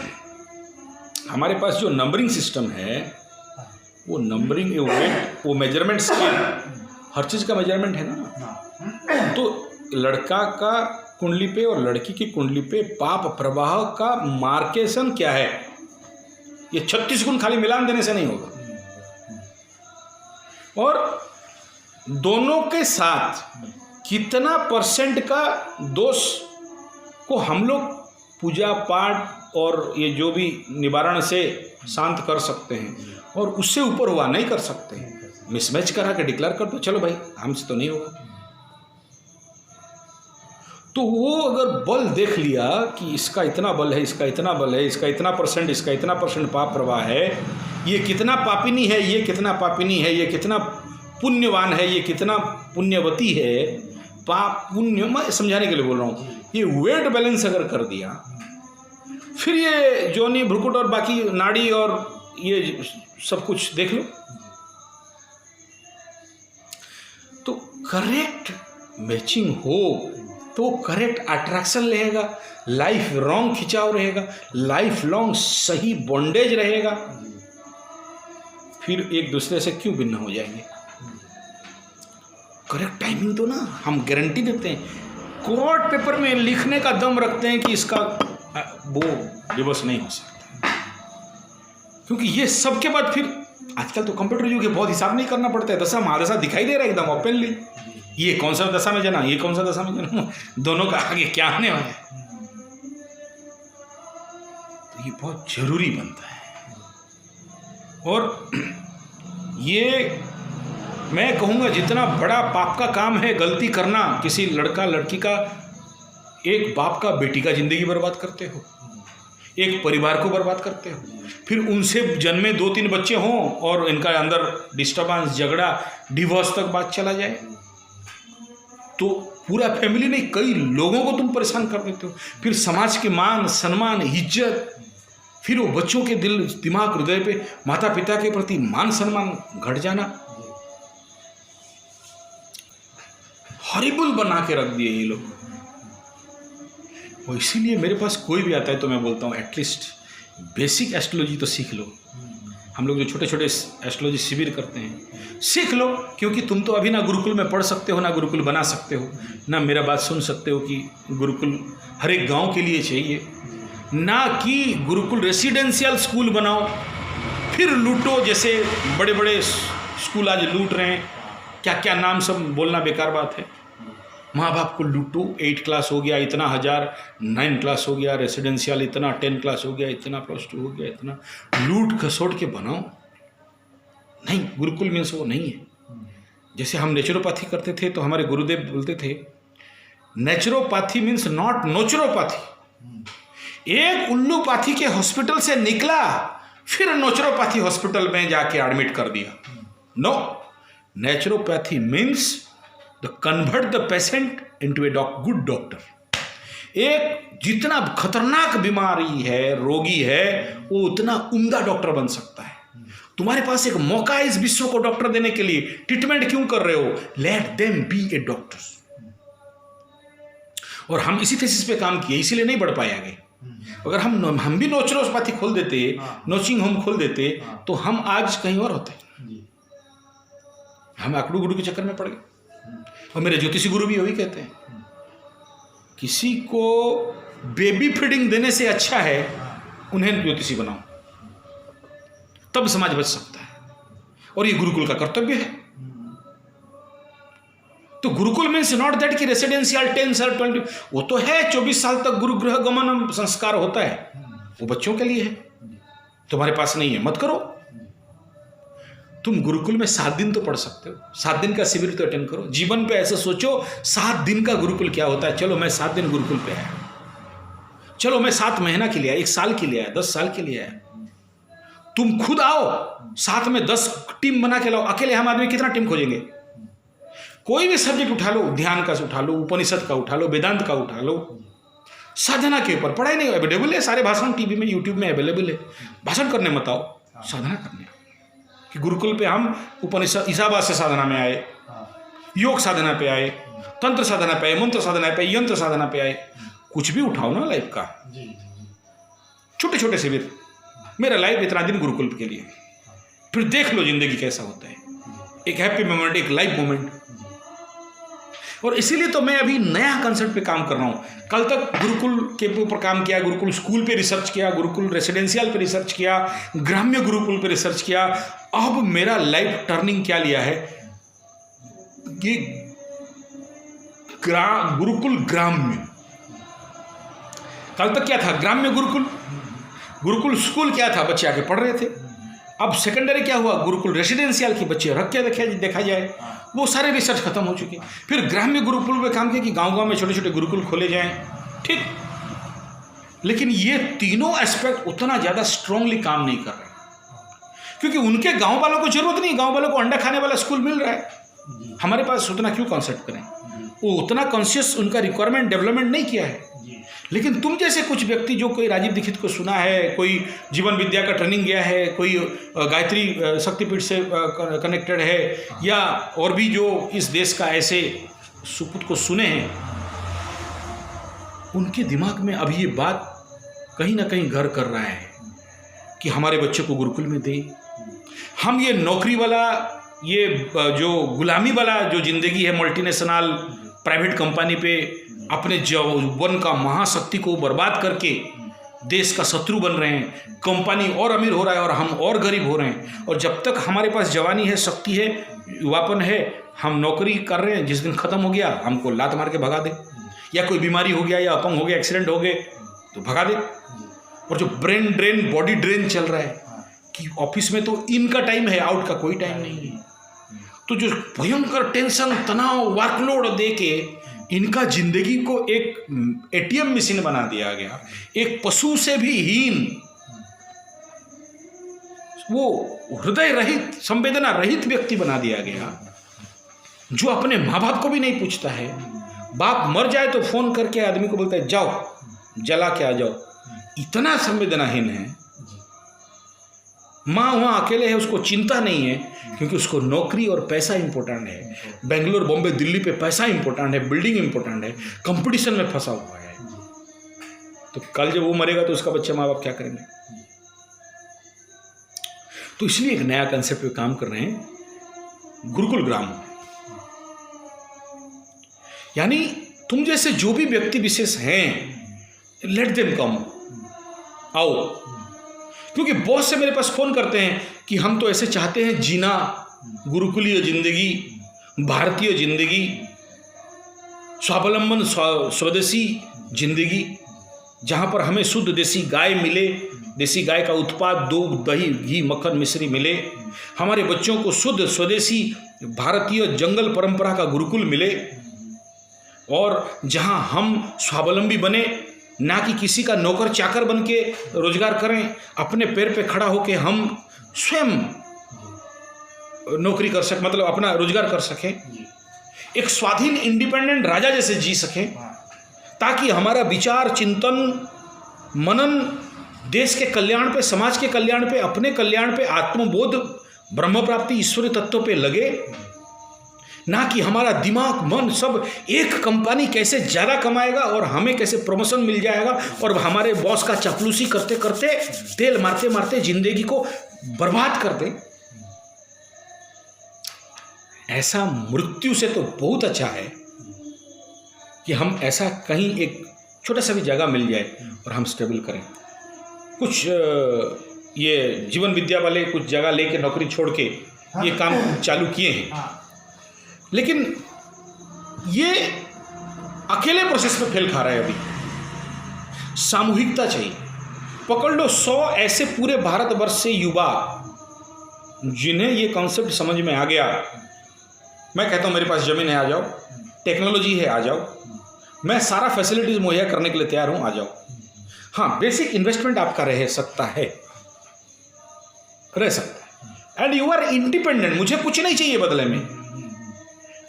हमारे पास जो नंबरिंग सिस्टम है वो नंबरिंग, वो वेट, वो मेजरमेंट स्केल, हर चीज़ का मेजरमेंट है ना। तो लड़का का कुंडली पे और लड़की की कुंडली पे पाप प्रवाह का मार्केशन क्या है, ये 36 गुण खाली मिलान देने से नहीं होगा। और दोनों के साथ कितना % का दोष को हम लोग पूजा पाठ और ये जो भी निवारण से शांत कर सकते हैं, और उससे ऊपर हुआ नहीं कर सकते। मिसमैच करा के डिक्लेयर कर दो, चलो भाई हमसे तो नहीं होगा। तो वो अगर बल देख लिया कि इसका इतना बल है, इसका इतना बल है, इसका इतना %, इसका इतना % पाप प्रवाह है, ये कितना पापिनी है, ये कितना पापिनी है, ये कितना पुण्यवान है, ये कितना पुण्यवती है, पाप पुण्य, मैं समझाने के लिए बोल रहा हूँ। ये वेट बैलेंस अगर कर दिया, फिर ये जोनी भ्रुकुट और बाकी नाड़ी और ये सब कुछ देख लो, तो करेक्ट मैचिंग हो तो करेक्ट अट्रैक्शन रहेगा, लाइफ लॉन्ग खिंचाव रहेगा, लाइफ लॉन्ग सही बॉन्डेज रहेगा। फिर एक दूसरे से क्यों भिन्न हो जाएंगे? करेक्ट टाइमिंग तो ना हम गारंटी देते हैं, कोर्ट पेपर में लिखने का दम रखते हैं कि इसका वो डिवोर्स नहीं हो सकता, क्योंकि ये सब के बाद फिर आजकल तो कंप्यूटर युग है, बहुत हिसाब नहीं करना पड़ता है, दशा महादशा दिखाई दे रहा है एकदम ओपनली, ये कौन सा दशा में जना, ये कौन सा दशा में जना, दोनों का आगे क्या आने वाला है। तो ये बहुत जरूरी बनता है। और ये मैं कहूँगा जितना बड़ा पाप का काम है गलती करना, किसी लड़का लड़की का, एक बाप का बेटी का जिंदगी बर्बाद करते हो, एक परिवार को बर्बाद करते हो, फिर उनसे जन्मे 2-3 बच्चे हों और इनका अंदर डिस्टर्बेंस, झगड़ा, डिवोर्स तक बात चला जाए, तो पूरा फैमिली नहीं कई लोगों को तुम परेशान कर देते हो। फिर समाज के मान सम्मान इज्जत, फिर वो बच्चों के दिल दिमाग हृदय पे माता पिता के प्रति मान सम्मान घट जाना, हॉरिबल बना के रख दिए ये लोग। और इसीलिए मेरे पास कोई भी आता है तो मैं बोलता हूँ एटलीस्ट बेसिक एस्ट्रोलॉजी तो सीख लो। हम लोग जो छोटे छोटे एस्ट्रोलॉजी शिविर करते हैं सीख लो, क्योंकि तुम तो अभी ना गुरुकुल में पढ़ सकते हो, ना गुरुकुल बना सकते हो, ना मेरा बात सुन सकते हो कि गुरुकुल हर एक गांव के लिए चाहिए, ना कि गुरुकुल रेसिडेंशियल स्कूल बनाओ फिर लूटो, जैसे बड़े बड़े स्कूल आज लूट रहे हैं, क्या क्या नाम सब बोलना बेकार बात है। माँ बाप को लूटो, 8 क्लास हो गया इतना 1000, 9 क्लास हो गया रेसिडेंशियल इतना, 10 क्लास हो गया इतना, +2 हो गया इतना, लूट खसोट के बनाओ। नहीं, गुरुकुल मीन्स वो नहीं है। जैसे हम नेचुरोपैथी करते थे तो हमारे गुरुदेव बोलते थे नेचुरोपैथी मीन्स नॉट नोचुरोपैथी। एक उल्लूपैथी के हॉस्पिटल से निकला फिर नेचुरोपैथी हॉस्पिटल में जाके एडमिट कर दिया। No, naturopathy means the convert the patient into a good doctor. एक जितना खतरनाक बीमारी है, रोगी है, वो उतना उम्दा डॉक्टर बन सकता है। तुम्हारे पास एक मौका है इस विश्व को डॉक्टर देने के लिए, ट्रीटमेंट क्यों कर रहे हो? Let them be A doctor. और हम इसी थीसिस पे काम किए, इसीलिए नहीं बढ़ पाए आगे। अगर हम भी नेचुरोपैथी खोल देते, नर्सिंग होम खोल देते, तो हम आज कहीं और होते। हम आकड़ू गुरु के चक्कर में पड़ गए। और मेरे ज्योतिषी गुरु भी वही कहते हैं, किसी को बेबी फीडिंग देने से अच्छा है उन्हें ज्योतिषी बनाओ, तब समाज बच सकता है। और ये गुरुकुल का कर्तव्य है। तो गुरुकुल मीन्स नॉट दैट कि रेसिडेंशियल 10 साल 20, वो तो है 24 साल तक गुरुगृह गमन संस्कार होता है, वो बच्चों के लिए है। तुम्हारे पास नहीं है मत करो। तुम गुरुकुल में 7 दिन तो पढ़ सकते हो, 7 दिन का शिविर तो अटेंड करो। जीवन पे ऐसे सोचो 7 दिन का गुरुकुल क्या होता है। चलो मैं 7 दिन गुरुकुल पे आया, चलो मैं 7 महीना के लिए आया, 1 साल के लिए आया, 10 साल के लिए आया। तुम खुद आओ, साथ में 10 टीम बना के लाओ। अकेले हम आदमी कितना टीम खोजेंगे? कोई भी सब्जेक्ट उठा लो, ध्यान का उठा लो, उपनिषद का उठा लो, वेदांत का उठा लो, साधना के ऊपर पढ़ाई नहीं अवेलेबल है, सारे भाषण टीवी में यूट्यूब में अवेलेबल है। भाषण करने मत आओ, साधना करने। कि गुरुकुल पे हम उपनिषद ईसावास से साधना में आए, योग साधना पे आए, तंत्र साधना पे आए, मंत्र साधना पे आए, यंत्र साधना पे आए। कुछ भी उठाओ ना लाइफ का, छोटे छोटे शिविर। मेरा लाइफ इतना दिन गुरुकुल के लिए, फिर देख लो जिंदगी कैसा होता है, एक हैप्पी मोमेंट, एक लाइफ मोमेंट। और इसीलिए तो मैं अभी नया कंसेप्ट पे काम कर रहा हूँ। कल तक गुरुकुल के ऊपर काम किया, गुरुकुल स्कूल पे रिसर्च किया, गुरुकुल रेसिडेंशियल पे रिसर्च किया, ग्राम्य गुरुकुल पे रिसर्च किया। अब मेरा लाइफ टर्निंग क्या लिया है कि गुरुकुल ग्राम्य। कल तक क्या था, ग्राम्य गुरुकुल, गुरुकुल स्कूल क्या था, बच्चे आके पढ़ रहे थे। अब सेकेंडरी क्या हुआ, गुरुकुल रेसिडेंशियल की बच्चे रख के देखा जाए, वो सारे रिसर्च खत्म हो चुके। फिर ग्राम्य गुरुकुल पे काम किया कि गांव-गांव में छोटे छोटे गुरुकुल खोले जाएं, ठीक। लेकिन ये तीनों एस्पेक्ट उतना ज़्यादा स्ट्रांगली काम नहीं कर रहे, क्योंकि उनके गांव वालों को जरूरत नहीं, गांव वालों को अंडा खाने वाला स्कूल मिल रहा है। हमारे पास उतना क्यों कॉन्सेप्ट करें, वो उतना कॉन्शियस उनका रिक्वायरमेंट डेवलपमेंट नहीं किया है। लेकिन तुम जैसे कुछ व्यक्ति जो कोई राजीव दीक्षित को सुना है, कोई जीवन विद्या का ट्रेनिंग गया है, कोई गायत्री शक्तिपीठ से कनेक्टेड है, या और भी जो इस देश का ऐसे सुपुत को सुने हैं, उनके दिमाग में अभी ये बात कहीं ना कहीं घर कर रहा है कि हमारे बच्चे को गुरुकुल में दें। हम ये नौकरी वाला, ये जो गुलामी वाला जो जिंदगी है, मल्टीनेशनल प्राइवेट कंपनी पे अपने जौवन का महाशक्ति को बर्बाद करके देश का शत्रु बन रहे हैं। कंपनी और अमीर हो रहा है और हम और गरीब हो रहे हैं। और जब तक हमारे पास जवानी है, शक्ति है, युवापन है, हम नौकरी कर रहे हैं, जिस दिन ख़त्म हो गया हमको लात मार के भगा दे, या कोई बीमारी हो गया, या अपंग हो गया, एक्सीडेंट हो गए तो भगा दे। और जो ब्रेन ड्रेन, बॉडी ड्रेन चल रहा है कि ऑफिस में तो इनका टाइम है, आउट का कोई टाइम नहीं है। तो जो भयंकर टेंशन, तनाव, वर्कलोड दे के इनका जिंदगी को एक एटीएम मशीन बना दिया गया, एक पशु से भी हीन, वो हृदय रहित, संवेदना रहित व्यक्ति बना दिया गया, जो अपने माँ बाप को भी नहीं पूछता है। बाप मर जाए तो फोन करके आदमी को बोलता है जाओ जला के आ जाओ, इतना संवेदनाहीन है। माँ वहाँ अकेले है, उसको चिंता नहीं है, क्योंकि उसको नौकरी और पैसा इंपॉर्टेंट है। बेंगलोर, बॉम्बे, दिल्ली पे पैसा इंपॉर्टेंट है, बिल्डिंग इंपॉर्टेंट है, कंपटीशन में फंसा हुआ है। तो कल जब वो मरेगा तो उसका बच्चा, माँ बाप क्या करेंगे? तो इसलिए एक नया कंसेप्ट पे काम कर रहे हैं, गुरुकुल ग्राम। यानी तुम जैसे जो भी व्यक्ति विशेष हैं, लेट देम कम, आओ। क्योंकि बहुत से मेरे पास फ़ोन करते हैं कि हम तो ऐसे चाहते हैं जीना गुरुकुलीय जिंदगी, भारतीय जिंदगी, स्वावलंबन, स्वदेशी जिंदगी, जहाँ पर हमें शुद्ध देसी गाय मिले, देसी गाय का उत्पाद, दूध, दही, घी, मक्खन, मिश्री मिले। हमारे बच्चों को शुद्ध स्वदेशी भारतीय जंगल परंपरा का गुरुकुल मिले, और जहाँ हम स्वावलंबी बने, ना कि किसी का नौकर चाकर बन के रोजगार करें, अपने पैर पे खड़ा होके हम स्वयं नौकरी कर सकें, मतलब अपना रोजगार कर सकें, एक स्वाधीन इंडिपेंडेंट राजा जैसे जी सकें, ताकि हमारा विचार, चिंतन, मनन देश के कल्याण पे, समाज के कल्याण पे, अपने कल्याण पे, आत्मबोध, ब्रह्म प्राप्ति, ईश्वरीय तत्व पे लगे, ना कि हमारा दिमाग, मन सब एक कंपनी कैसे ज़्यादा कमाएगा और हमें कैसे प्रमोशन मिल जाएगा, और हमारे बॉस का चापलूसी करते करते, तेल मारते मारते जिंदगी को बर्बाद कर दे। ऐसा मृत्यु से तो बहुत अच्छा है कि हम ऐसा कहीं एक छोटा सा भी जगह मिल जाए और हम स्टेबल करें। कुछ ये जीवन विद्या वाले कुछ जगह लेके नौकरी छोड़ के ये काम चालू किए हैं, लेकिन ये अकेले प्रोसेस में फेल खा रहा है। अभी सामूहिकता चाहिए। पकड़ लो 100 ऐसे पूरे भारतवर्ष से युवा जिन्हें ये कॉन्सेप्ट समझ में आ गया। मैं कहता हूँ मेरे पास ज़मीन है, आ जाओ, टेक्नोलॉजी है, आ जाओ, मैं सारा फैसिलिटीज़ मुहैया करने के लिए तैयार हूँ, आ जाओ। हाँ, बेसिक इन्वेस्टमेंट आपका रह सकता है, एंड यू आर इंडिपेंडेंट। मुझे कुछ नहीं चाहिए बदले में।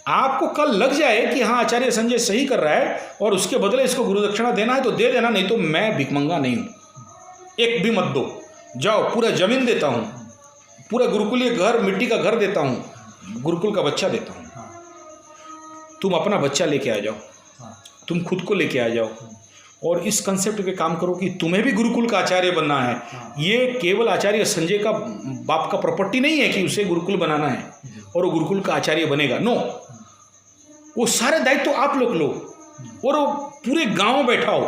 आपको कल लग जाए कि हाँ आचार्य संजय सही कर रहा है और उसके बदले इसको गुरुदक्षिणा देना है तो दे देना, नहीं तो मैं भिखमंगा नहीं हूँ, एक भी मत दो। जाओ, पूरा जमीन देता हूँ, पूरा गुरुकुलीय घर, मिट्टी का घर देता हूँ, गुरुकुल का बच्चा देता हूँ। तुम अपना बच्चा लेके आ जाओ, तुम खुद को लेके आ जाओ, और इस कंसेप्ट पे काम करो कि तुम्हें भी गुरुकुल का आचार्य बनना है। ये केवल आचार्य संजय का बाप का प्रॉपर्टी नहीं है कि उसे गुरुकुल बनाना है और वो गुरुकुल का आचार्य बनेगा। नो, वो सारे दायित्व तो आप लोग लो और वो पूरे गांव बैठाओ,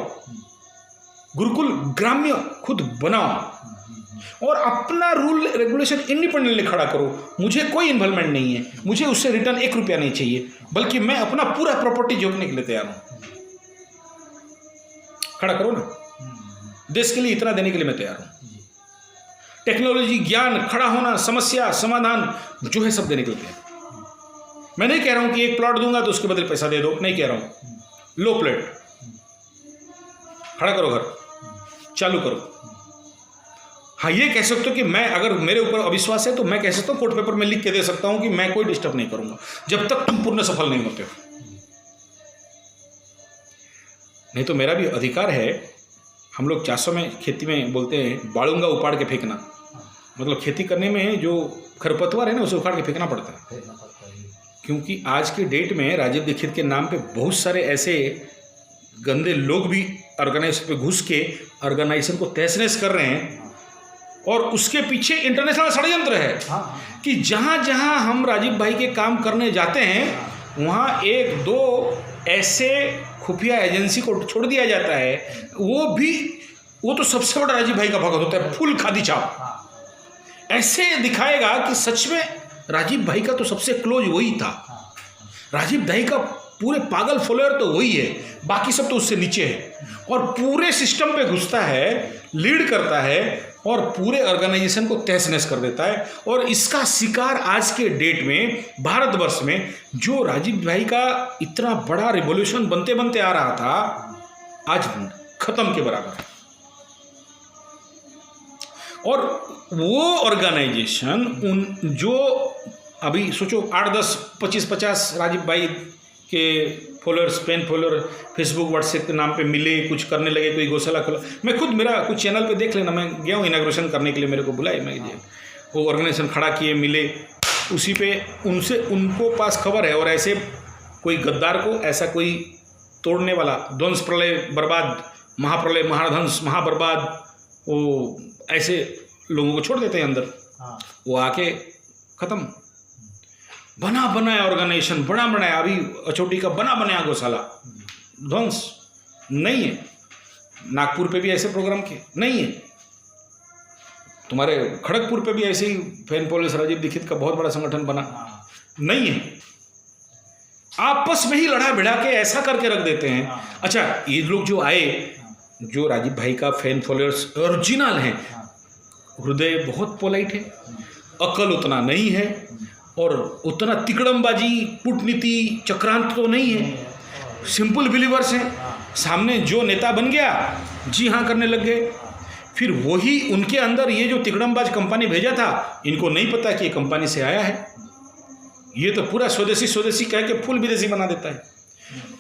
गुरुकुल ग्राम्य खुद बनाओ और अपना रूल रेगुलेशन इंडिपेंडेंटली खड़ा करो। मुझे कोई इन्वॉल्वमेंट नहीं है, मुझे उससे रिटर्न 1 रुपया नहीं चाहिए, बल्कि मैं अपना पूरा प्रॉपर्टी जोड़ने के लिए तैयार हूं। खड़ा करो ना, देश के लिए इतना देने के लिए मैं तैयार हूं। टेक्नोलॉजी, ज्ञान, खड़ा होना, समस्या समाधान जो है सब देने के लिए तैयार। मैं नहीं कह रहा हूं कि एक प्लॉट दूंगा तो उसके बदले पैसा दे दो, नहीं कह रहा हूं। लो प्लेट, खड़ा करो घर, चालू करो। हाँ, ये कह सकते हो कि मैं, अगर मेरे ऊपर अविश्वास है तो मैं कह सकता हूँ, कोर्ट पेपर में लिख के दे सकता हूं कि मैं कोई डिस्टर्ब नहीं करूंगा जब तक तुम पूर्ण सफल नहीं होते हो। नहीं तो मेरा भी अधिकार है। हम लोग 400 में खेती में बोलते हैं बाड़ूंगा उपाड़ के फेंकना, मतलब खेती करने में जो खरपतवार है ना उसे उखाड़ के फेंकना पड़ता है। क्योंकि आज के डेट में राजीव दीक्षित के नाम पे बहुत सारे ऐसे गंदे लोग भी ऑर्गेनाइजेशन पे घुस के ऑर्गेनाइजेशन को तहस नहस कर रहे हैं और उसके पीछे इंटरनेशनल षड्यंत्र है कि जहाँ जहाँ हम राजीव भाई के काम करने जाते हैं वहाँ 1-2 ऐसे खुफिया एजेंसी को छोड़ दिया जाता है। वो तो सबसे बड़ा राजीव भाई का भगत होता है, फुल खादी छाप ऐसे दिखाएगा कि सच में राजीव भाई का तो सबसे क्लोज वही था। राजीव भाई का पूरे पागल फॉलोअर तो वही है, बाकी सब तो उससे नीचे है और पूरे सिस्टम पे घुसता है, लीड करता है और पूरे ऑर्गेनाइजेशन को तहस नहस कर देता है। और इसका शिकार आज के डेट में भारतवर्ष में जो राजीव भाई का इतना बड़ा रिवॉल्यूशन बनते बनते आ रहा था, आज खत्म के बराबर है। और वो ऑर्गेनाइजेशन उन जो अभी सोचो 8, 10, 25, 50 राजीव भाई के फॉलोअर्स, पेन फॉलोअर फेसबुक व्हाट्सएप के नाम पे मिले, कुछ करने लगे, कोई गौशाला खोला। मैं खुद, मेरा कुछ चैनल पे देख लेना, मैं गया हूँ इनाग्रेशन करने के लिए, मेरे को बुलाए, मैं वो ऑर्गेनाइजेशन खड़ा किए, मिले, उसी पे उनसे उनको पास खबर है। और ऐसे कोई गद्दार को, ऐसा कोई तोड़ने वाला, ध्वंस प्रलय बर्बाद, महाप्रलय महाध्वंस महाबर्बाद, वो ऐसे लोगों को छोड़ देते हैं अंदर, वो आके खत्म। बना बनाया ऑर्गेनाइजेशन, बना बनाया, अभी अचोटी का बना बनाया गौशाला, ध्वंस नहीं है। नागपुर पे भी ऐसे प्रोग्राम किए, नहीं है। तुम्हारे खड़गपुर पे भी ऐसे ही फैन फॉलोअर्स राजीव दीक्षित का बहुत बड़ा संगठन बना, नहीं है। आपस में ही लड़ा भिड़ा के ऐसा करके रख देते हैं। अच्छा, ये लोग जो आए, जो राजीव भाई का फैन फॉलोअर्स ओरिजिनल हैं, हृदय बहुत पोलाइट है, अकल उतना नहीं है और उतना तिकड़मबाजी, कूटनीति, चक्रांत तो नहीं है, सिंपल बिलीवर्स हैं। सामने जो नेता बन गया, जी हाँ करने लग गए। फिर वही उनके अंदर ये जो तिकड़मबाज कंपनी भेजा था, इनको नहीं पता कि ये कंपनी से आया है, ये तो पूरा स्वदेशी स्वदेशी कह के फुल विदेशी बना देता है।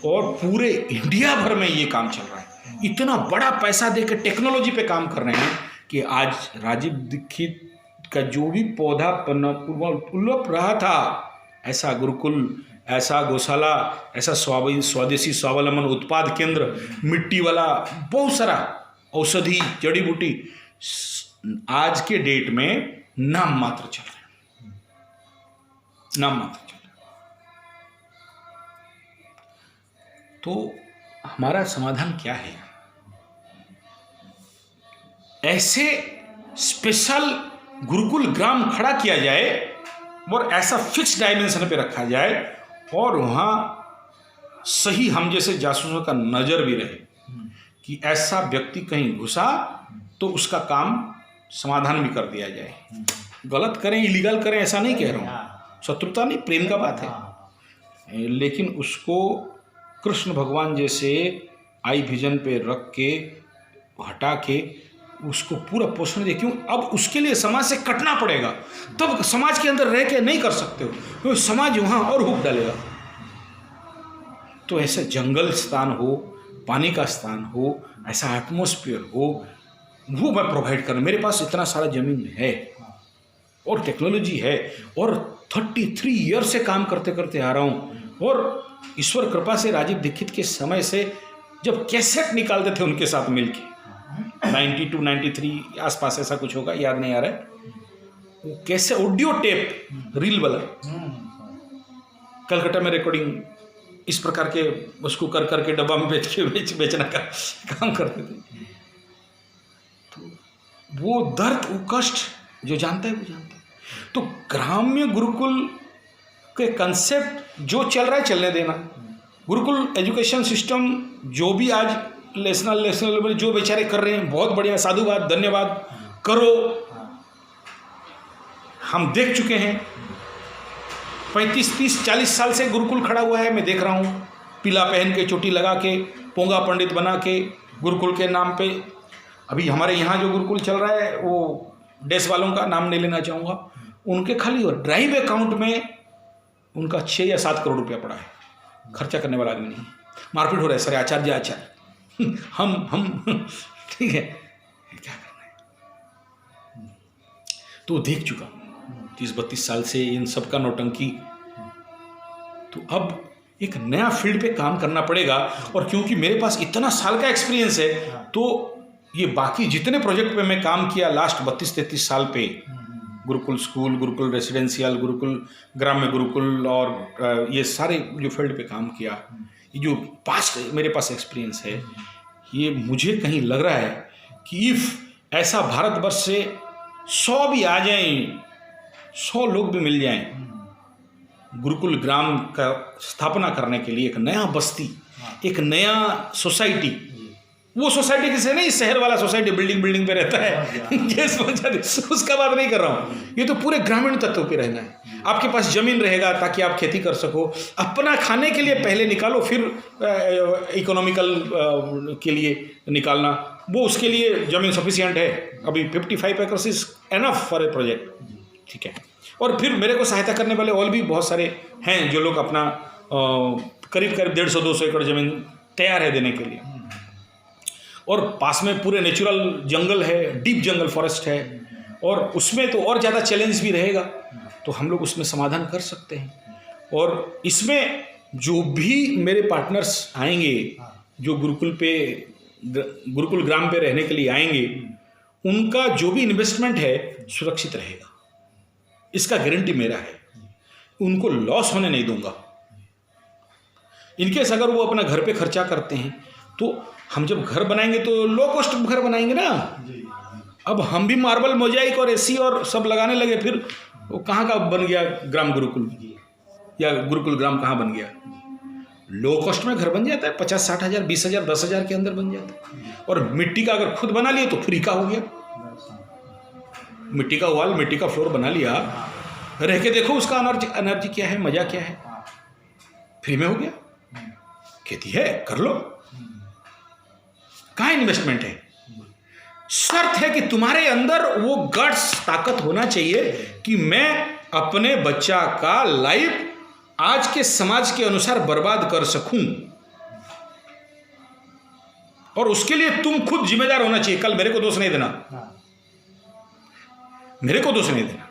और पूरे इंडिया भर में ये काम चल रहा है, इतना बड़ा पैसा दे के टेक्नोलॉजी पे काम कर रहे हैं कि आज राजीव दीक्षित का जो भी पौधा उलप रहा था, ऐसा गुरुकुल, ऐसा गौशाला, ऐसा स्वदेशी स्वावलंबन उत्पाद केंद्र, मिट्टी वाला बहुत सारा औषधि, जड़ी बूटी, आज के डेट में नाम मात्र चल रहे हैं, नाम मात्र चल रहे हैं। तो हमारा समाधान क्या है? ऐसे स्पेशल गुरुकुल ग्राम खड़ा किया जाए और ऐसा फिक्स डायमेंशन पे रखा जाए और वहाँ सही हम जैसे जासूसों का नज़र भी रहे कि ऐसा व्यक्ति कहीं घुसा तो उसका काम समाधान भी कर दिया जाए। गलत करें, इलीगल करें, ऐसा नहीं कह रहा हूँ, शत्रुता नहीं, प्रेम का बात है, लेकिन उसको कृष्ण भगवान जैसे आई विजन पे रख के, हटा के उसको पूरा पोषण दे। क्यों? अब उसके लिए समाज से कटना पड़ेगा, तब समाज के अंदर रह के नहीं कर सकते हो, क्योंकि समाज वहाँ और हुक डालेगा। तो ऐसा जंगल स्थान हो, पानी का स्थान हो, ऐसा एटमॉस्फेयर हो, वो मैं प्रोवाइड करना। मेरे पास इतना सारा ज़मीन है और टेक्नोलॉजी है और 33 ईयर से काम करते करते आ रहा हूँ और ईश्वर कृपा से राजीव दीक्षित के समय से जब कैसेट निकालते थे उनके साथ मिलके, 92 93 आसपास ऐसा कुछ होगा, याद नहीं आ रहा है, वो कैसे ऑडियो टेप रील वाला कलकत्ता में रिकॉर्डिंग इस प्रकार के उसको कर करके डब्बा में बेचना का काम करते थे। तो वो दर्द, वो कष्ट जो जानता है वो जानता है। तो ग्राम्य गुरुकुल के कंसेप्ट जो चल रहा है चलने देना। गुरुकुल एजुकेशन सिस्टम जो भी आज नेशनल लेवल जो बेचारे कर रहे हैं, बहुत बढ़िया, साधुवाद, धन्यवाद, करो। हम देख चुके हैं 35 30 40 साल से गुरुकुल खड़ा हुआ है, मैं देख रहा हूँ, पीला पहन के, चोटी लगा के, पोंगा पंडित बना के गुरुकुल के नाम पे। अभी हमारे यहाँ जो गुरुकुल चल रहा है वो देश वालों का नाम नहीं लेना चाहूँगा, उनके खाली ड्राइव अकाउंट में उनका 6 या 7 करोड़ रुपया पड़ा है, खर्चा करने वाला आदमी नहीं। मारपीट हो रहा है, सर आचार्य हम ठीक है, क्या करना है। तो देख चुका 30-32 साल से इन सब का नौटंकी। तो अब एक नया फील्ड पे काम करना पड़ेगा, और क्योंकि मेरे पास इतना साल का एक्सपीरियंस है, तो ये बाकी जितने प्रोजेक्ट पे मैं काम किया लास्ट 32-33 साल पे, गुरुकुल स्कूल, गुरुकुल रेसिडेंशियल, गुरुकुल ग्राम्य गुरुकुल, और ये सारे जो फील्ड पे काम किया, ये जो पास्ट मेरे पास एक्सपीरियंस है, ये मुझे कहीं लग रहा है कि इफ ऐसा भारतवर्ष से 100 भी आ जाएं, 100 लोग भी मिल जाएं गुरुकुल ग्राम का स्थापना करने के लिए, एक नया बस्ती, एक नया सोसाइटी, वो सोसाइटी किसे नहीं, शहर वाला सोसाइटी बिल्डिंग पे रहता है ये समझा दे, उसका बात नहीं कर रहा हूँ, ये तो पूरे ग्रामीण तत्व पे रहना है। आपके पास जमीन रहेगा ताकि आप खेती कर सको, अपना खाने के लिए पहले निकालो, फिर इकोनॉमिकल के लिए निकालना, वो उसके लिए जमीन सफिशिएंट है। अभी 55 acres is enough for a project, ठीक है। और फिर मेरे को सहायता करने वाले और भी बहुत सारे हैं जो लोग अपना करीब 150-200 एकड़ ज़मीन तैयार है देने के लिए, और पास में पूरे नेचुरल जंगल है, डीप जंगल फॉरेस्ट है, और उसमें तो और ज़्यादा चैलेंज भी रहेगा, तो हम लोग उसमें समाधान कर सकते हैं। और इसमें जो भी मेरे पार्टनर्स आएंगे, जो गुरुकुल ग्राम पे रहने के लिए आएंगे, उनका जो भी इन्वेस्टमेंट है सुरक्षित रहेगा, इसका गारंटी मेरा है। उनको लॉस होने नहीं दूंगा। इनकेस अगर वो अपना घर पे खर्चा करते हैं, तो हम जब घर बनाएंगे तो लो कॉस्ट घर बनाएंगे ना। अब हम भी मार्बल, मोजाइक और एसी और सब लगाने लगे, फिर वो कहाँ का बन गया ग्राम गुरुकुल, या गुरुकुल ग्राम कहाँ बन गया। लो कॉस्ट में घर बन जाता है, 50-60 हज़ार, 20 हज़ार, 10 हज़ार के अंदर बन जाता है। और मिट्टी का अगर खुद बना लिए तो फ्री का हो गया। मिट्टी का वॉल, मिट्टी का फ्लोर बना लिया, रह के देखो उसका एनर्जी क्या है, मजा क्या है, फ्री में हो गया। खेती है, कर लो, कहाँ इन्वेस्टमेंट है। शर्त है कि तुम्हारे अंदर वो गट्स, ताकत होना चाहिए कि मैं अपने बच्चा का लाइफ आज के समाज के अनुसार बर्बाद कर सकूं, और उसके लिए तुम खुद जिम्मेदार होना चाहिए। कल मेरे को दोष नहीं देना, मेरे को दोष नहीं देना।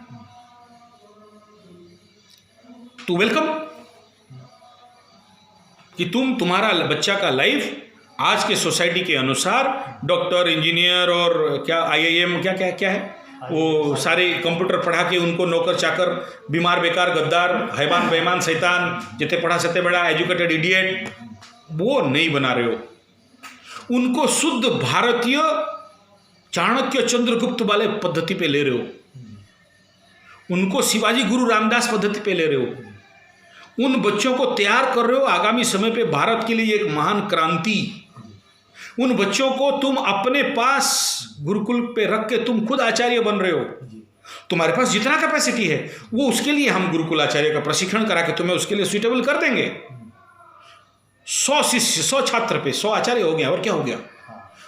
तो वेलकम कि तुम्हारा बच्चा का लाइफ आज के सोसाइटी के अनुसार डॉक्टर, इंजीनियर और क्या IIM क्या है, वो सारे कंप्यूटर पढ़ा के उनको नौकर चाकर, बीमार बेकार गद्दार, हैवान बेईमान शैतान, जितने पढ़ा सते बड़ा एजुकेटेड इडियट, वो नहीं बना रहे हो। उनको शुद्ध भारतीय चाणक्य चंद्रगुप्त वाले पद्धति पे ले रहे हो, उनको शिवाजी गुरु रामदास पद्धति पे ले रहे हो। उन बच्चों को तैयार कर रहे हो आगामी समय पे भारत के लिए एक महान क्रांति। उन बच्चों को तुम अपने पास गुरुकुल पे रख के तुम खुद आचार्य बन रहे हो। तुम्हारे पास जितना कैपेसिटी है वो, उसके लिए हम गुरुकुल आचार्य का प्रशिक्षण करा के तुम्हें उसके लिए सुइटेबल कर देंगे। 100 शिष्य, 100 छात्र पे 100 आचार्य हो गया, और क्या हो गया।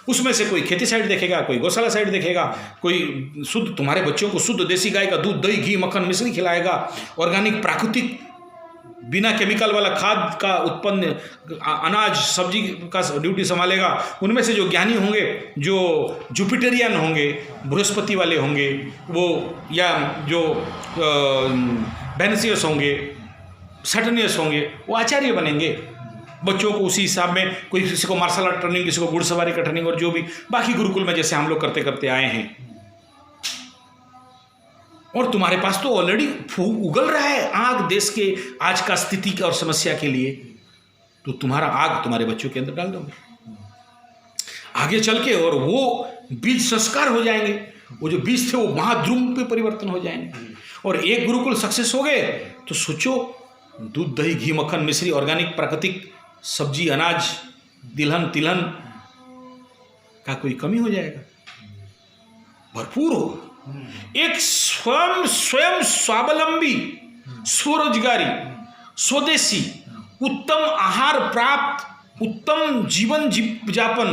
उसमें से कोई खेती साइड देखेगा, कोई गौशाला साइड देखेगा, कोई शुद्ध तुम्हारे बच्चों को शुद्ध देसी गाय का दूध, दही, घी, मक्खन, मिश्री खिलाएगा, ऑर्गेनिक, प्राकृतिक, बिना केमिकल वाला खाद का उत्पन्न अनाज सब्जी का ड्यूटी संभालेगा। उनमें से जो ज्ञानी होंगे, जो जुपिटेरियन होंगे, बृहस्पति वाले होंगे वो, या जो वेनेसियस होंगे, सैटर्नियस होंगे, वो आचार्य बनेंगे। बच्चों को उसी हिसाब में, कोई किसी को मार्शल आर्ट ट्रेनिंग, किसी को घुड़सवारी का ट्रेनिंग, और जो भी बाकी गुरुकुल में जैसे हम लोग करते करते आए हैं। और तुम्हारे पास तो ऑलरेडी उगल रहा है आग देश के आज का स्थिति और समस्या के लिए, तो तुम्हारा आग तुम्हारे बच्चों के अंदर डाल दोगे आगे चल के, और वो बीज संस्कार हो जाएंगे। वो जो बीज थे वो महाध्रुव पे परिवर्तन हो जाएंगे। और एक गुरुकुल सक्सेस हो गए तो सोचो, दूध दही घी मक्खन मिश्री ऑर्गेनिक प्राकृतिक सब्जी अनाज तिलहन तिलहन का कोई कमी हो जाएगा, भरपूर होगा। एक स्वयं स्वावलंबी, स्वरोजगारी, स्वदेशी, उत्तम आहार प्राप्त, उत्तम जीवन जापन,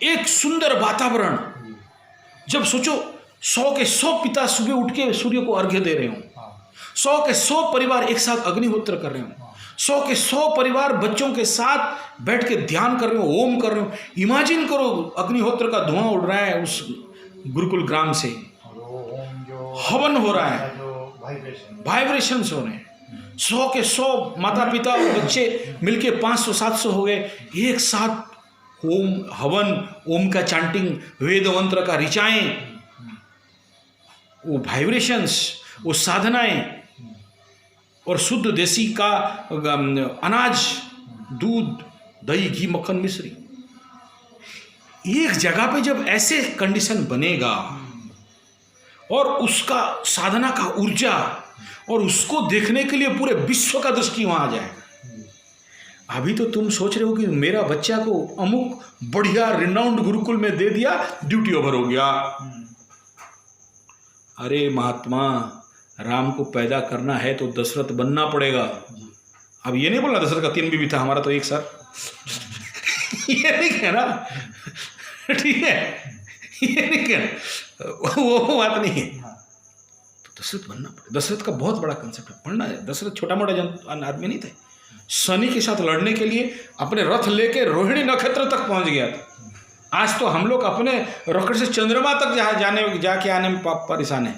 एक सुंदर वातावरण। जब सोचो 100 के 100 पिता सुबह उठ के सूर्य को अर्घ्य दे रहे हो, 100 के 100 परिवार एक साथ अग्निहोत्र कर रहे हो, 100 के 100 परिवार बच्चों के साथ बैठ के ध्यान कर रहे हो, ओम कर रहे हो। इमेजिन करो अग्निहोत्र का धुआं उड़ रहा है उस गुरुकुल ग्राम से, हवन हो रहा है, वाइब्रेशंस हो रहे हैं, 100 के 100 माता पिता और बच्चे मिलके 500-700 हो गए, एक साथ ओम हवन, ओम का चांटिंग, वेद मंत्र का ऋचाएं, वो वाइब्रेशंस, वो साधनाएं, और शुद्ध देसी का अनाज, दूध दही घी मक्खन मिश्री। एक जगह पे जब ऐसे कंडीशन बनेगा और उसका साधना का ऊर्जा, और उसको देखने के लिए पूरे विश्व का दृष्टि वहां आ जाएगा। अभी तो तुम सोच रहे हो कि मेरा बच्चा को अमुक बढ़िया रिनाउंड गुरुकुल में दे दिया, ड्यूटी ओवर हो गया। अरे महात्मा, राम को पैदा करना है तो दशरथ बनना पड़ेगा। अब ये नहीं बोलना दशरथ का 3 बीवी था, हमारा तो एक सर ये नहीं कहना, ठीक है, ये नहीं कहना, वो बात नहीं है। तो दशरथ बनना पड़ेगा। दशरथ का बहुत बड़ा कंसेप्ट है, पढ़ना है। दशरथ छोटा मोटा आदमी नहीं थे। शनि के साथ लड़ने के लिए अपने रथ लेके रोहिणी नक्षत्र तक पहुंच गया था। आज तो हम लोग अपने रॉकेट से चंद्रमा तक जाके आने में परेशान है।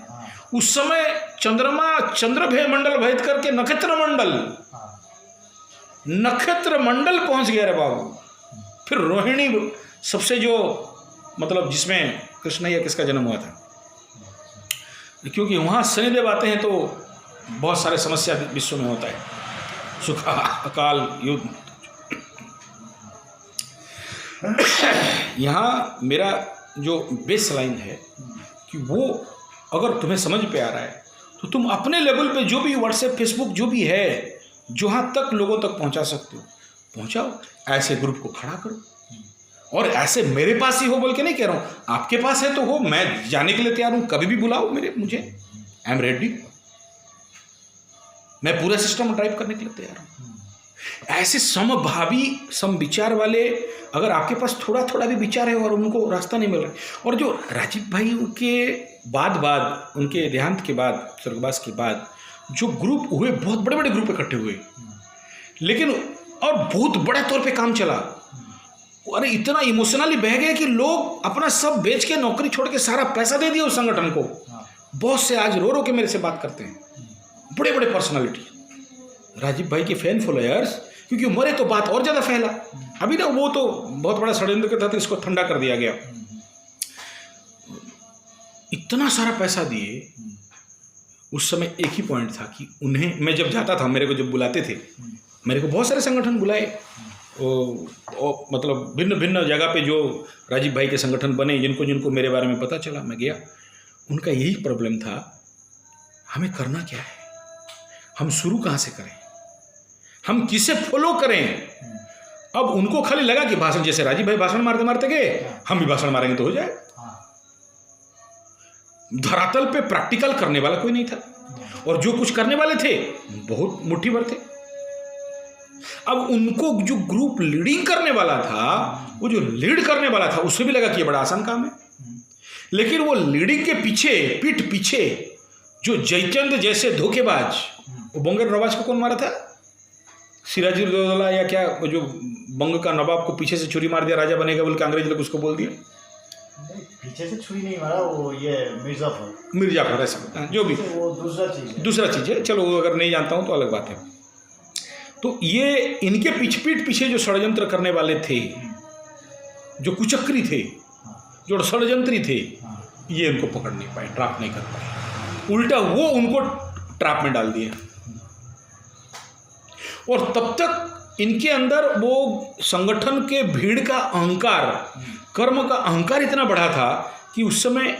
उस समय चंद्रमा चंद्र मंडल भेद करके नक्षत्र मंडल पहुंच गया रे बाबू। फिर रोहिणी सबसे जो मतलब जिसमें कृष्ण या किसका जन्म हुआ था, क्योंकि वहाँ शनिदेव आते हैं तो बहुत सारे समस्या विश्व में होता है, सुख अकाल युद्ध। यहाँ मेरा जो बेस लाइन है कि वो अगर तुम्हें समझ पे आ रहा है तो तुम अपने लेवल पे जो भी व्हाट्सएप फेसबुक जो भी है, जहाँ तक लोगों तक पहुँचा सकते हो पहुँचाओ। ऐसे ग्रुप को खड़ा करो, और ऐसे मेरे पास ही हो बोल के नहीं कह रहा हूँ, आपके पास है तो हो, मैं जाने के लिए तैयार हूँ, कभी भी बुलाओ मुझे, आई एम रेडी। मैं पूरा सिस्टम ड्राइव करने के लिए तैयार हूँ। ऐसे समभावी सम विचार वाले अगर आपके पास थोड़ा थोड़ा भी विचार है और उनको रास्ता नहीं मिल रहा है, और जो राजीव भाई के बाद उनके देहांत के बाद, स्वर्गवास के बाद जो ग्रुप हुए, बहुत बड़े बड़े ग्रुप इकट्ठे हुए, लेकिन और बहुत बड़े तौर पे काम चला। अरे इतना इमोशनली बह गए कि लोग अपना सब बेच के, नौकरी छोड़ के सारा पैसा दे दिया उस संगठन को। बहुत से आज रो रो के मेरे से बात करते हैं, बड़े बड़े पर्सनालिटी, राजीव भाई के फैन फॉलोअर्स, क्योंकि मरे तो बात और ज़्यादा फैला। अभी ना वो तो बहुत बड़ा षड्यंत्र के तहत इसको ठंडा कर दिया गया। इतना सारा पैसा दिए। उस समय एक ही पॉइंट था कि उन्हें, मैं जब जाता था, मेरे को जब बुलाते थे, मेरे को बहुत सारे संगठन बुलाए, मतलब भिन्न भिन्न जगह पे जो राजीव भाई के संगठन बने, जिनको जिनको मेरे बारे में पता चला, मैं गया। उनका यही प्रॉब्लम था, हमें करना क्या है, हम शुरू कहाँ से करें, हम किसे फॉलो करें। अब उनको खाली लगा कि भाषण, जैसे राजीव भाई भाषण मारते मारते गए, हम भी भाषण मारेंगे तो हो जाए। धरातल पे प्रैक्टिकल करने वाला कोई नहीं था, और जो कुछ करने वाले थे बहुत मुट्ठी भर थे। अब उनको जो ग्रुप लीडिंग करने वाला था, वो जो लीड करने वाला था, उससे भी लगा कि ये बड़ा आसान काम है। लेकिन वो लीडिंग के पीछे, पीठ पीछे जो जयचंद जैसे धोखेबाज, वो बंगर नवाज को कौन मारा था, सिराजुद्दौला या क्या, जो बंग का नवाब को पीछे से छुरी मार दिया, राजा बनेगा बोल के अंग्रेज लोग उसको बोल दिया। पीछे से छुरी नहीं मारा, वो ये मिर्जाफर ऐसा जो भी, वो दूसरा चीज है। चलो वो अगर नहीं जानता हूँ तो अलग बात है। तो ये इनके पीठ पीछे जो षड्यंत्र करने वाले थे, जो कुचक्री थे, जो षड्यंत्री थे, ये इनको पकड़ नहीं पाए, ट्रैप नहीं कर पाए, उल्टा वो उनको ट्रैप में डाल दिया। और तब तक इनके अंदर वो संगठन के भीड़ का अहंकार, कर्म का अहंकार इतना बढ़ा था कि उस समय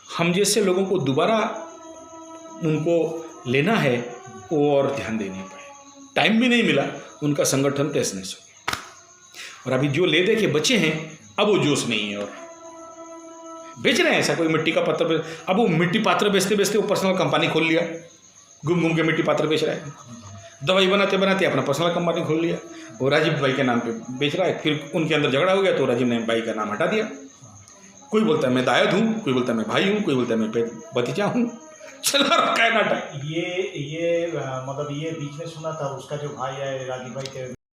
हम जैसे लोगों को दोबारा उनको लेना है और ध्यान दे नहीं पाए, टाइम भी नहीं मिला, उनका संगठन तहस-नहस हो गया। और अभी जो ले दे के बचे हैं, अब वो जोश नहीं है और बेच रहे हैं। ऐसा कोई मिट्टी का पत्थर, अब वो मिट्टी पात्र बेचते बेचते वो पर्सनल कंपनी खोल लिया, घूम घूम के मिट्टी पात्र बेच रहा है, दवाई बनाते बनाते अपना पर्सनल कंपनी खोल लिया, वो राजीव भाई के नाम पे बेच रहा है। फिर उनके अंदर झगड़ा हो गया तो राजीव ने भाई का नाम हटा दिया। कोई बोलता है मैं दायद हूँ, कोई बोलता है मैं भाई हूँ, कोई बोलता है मैं भतीजा हूँ, चला रखा है नाटक। ये मतलब ये बीच में सुना था उसका जो भाई है राजीव भाई के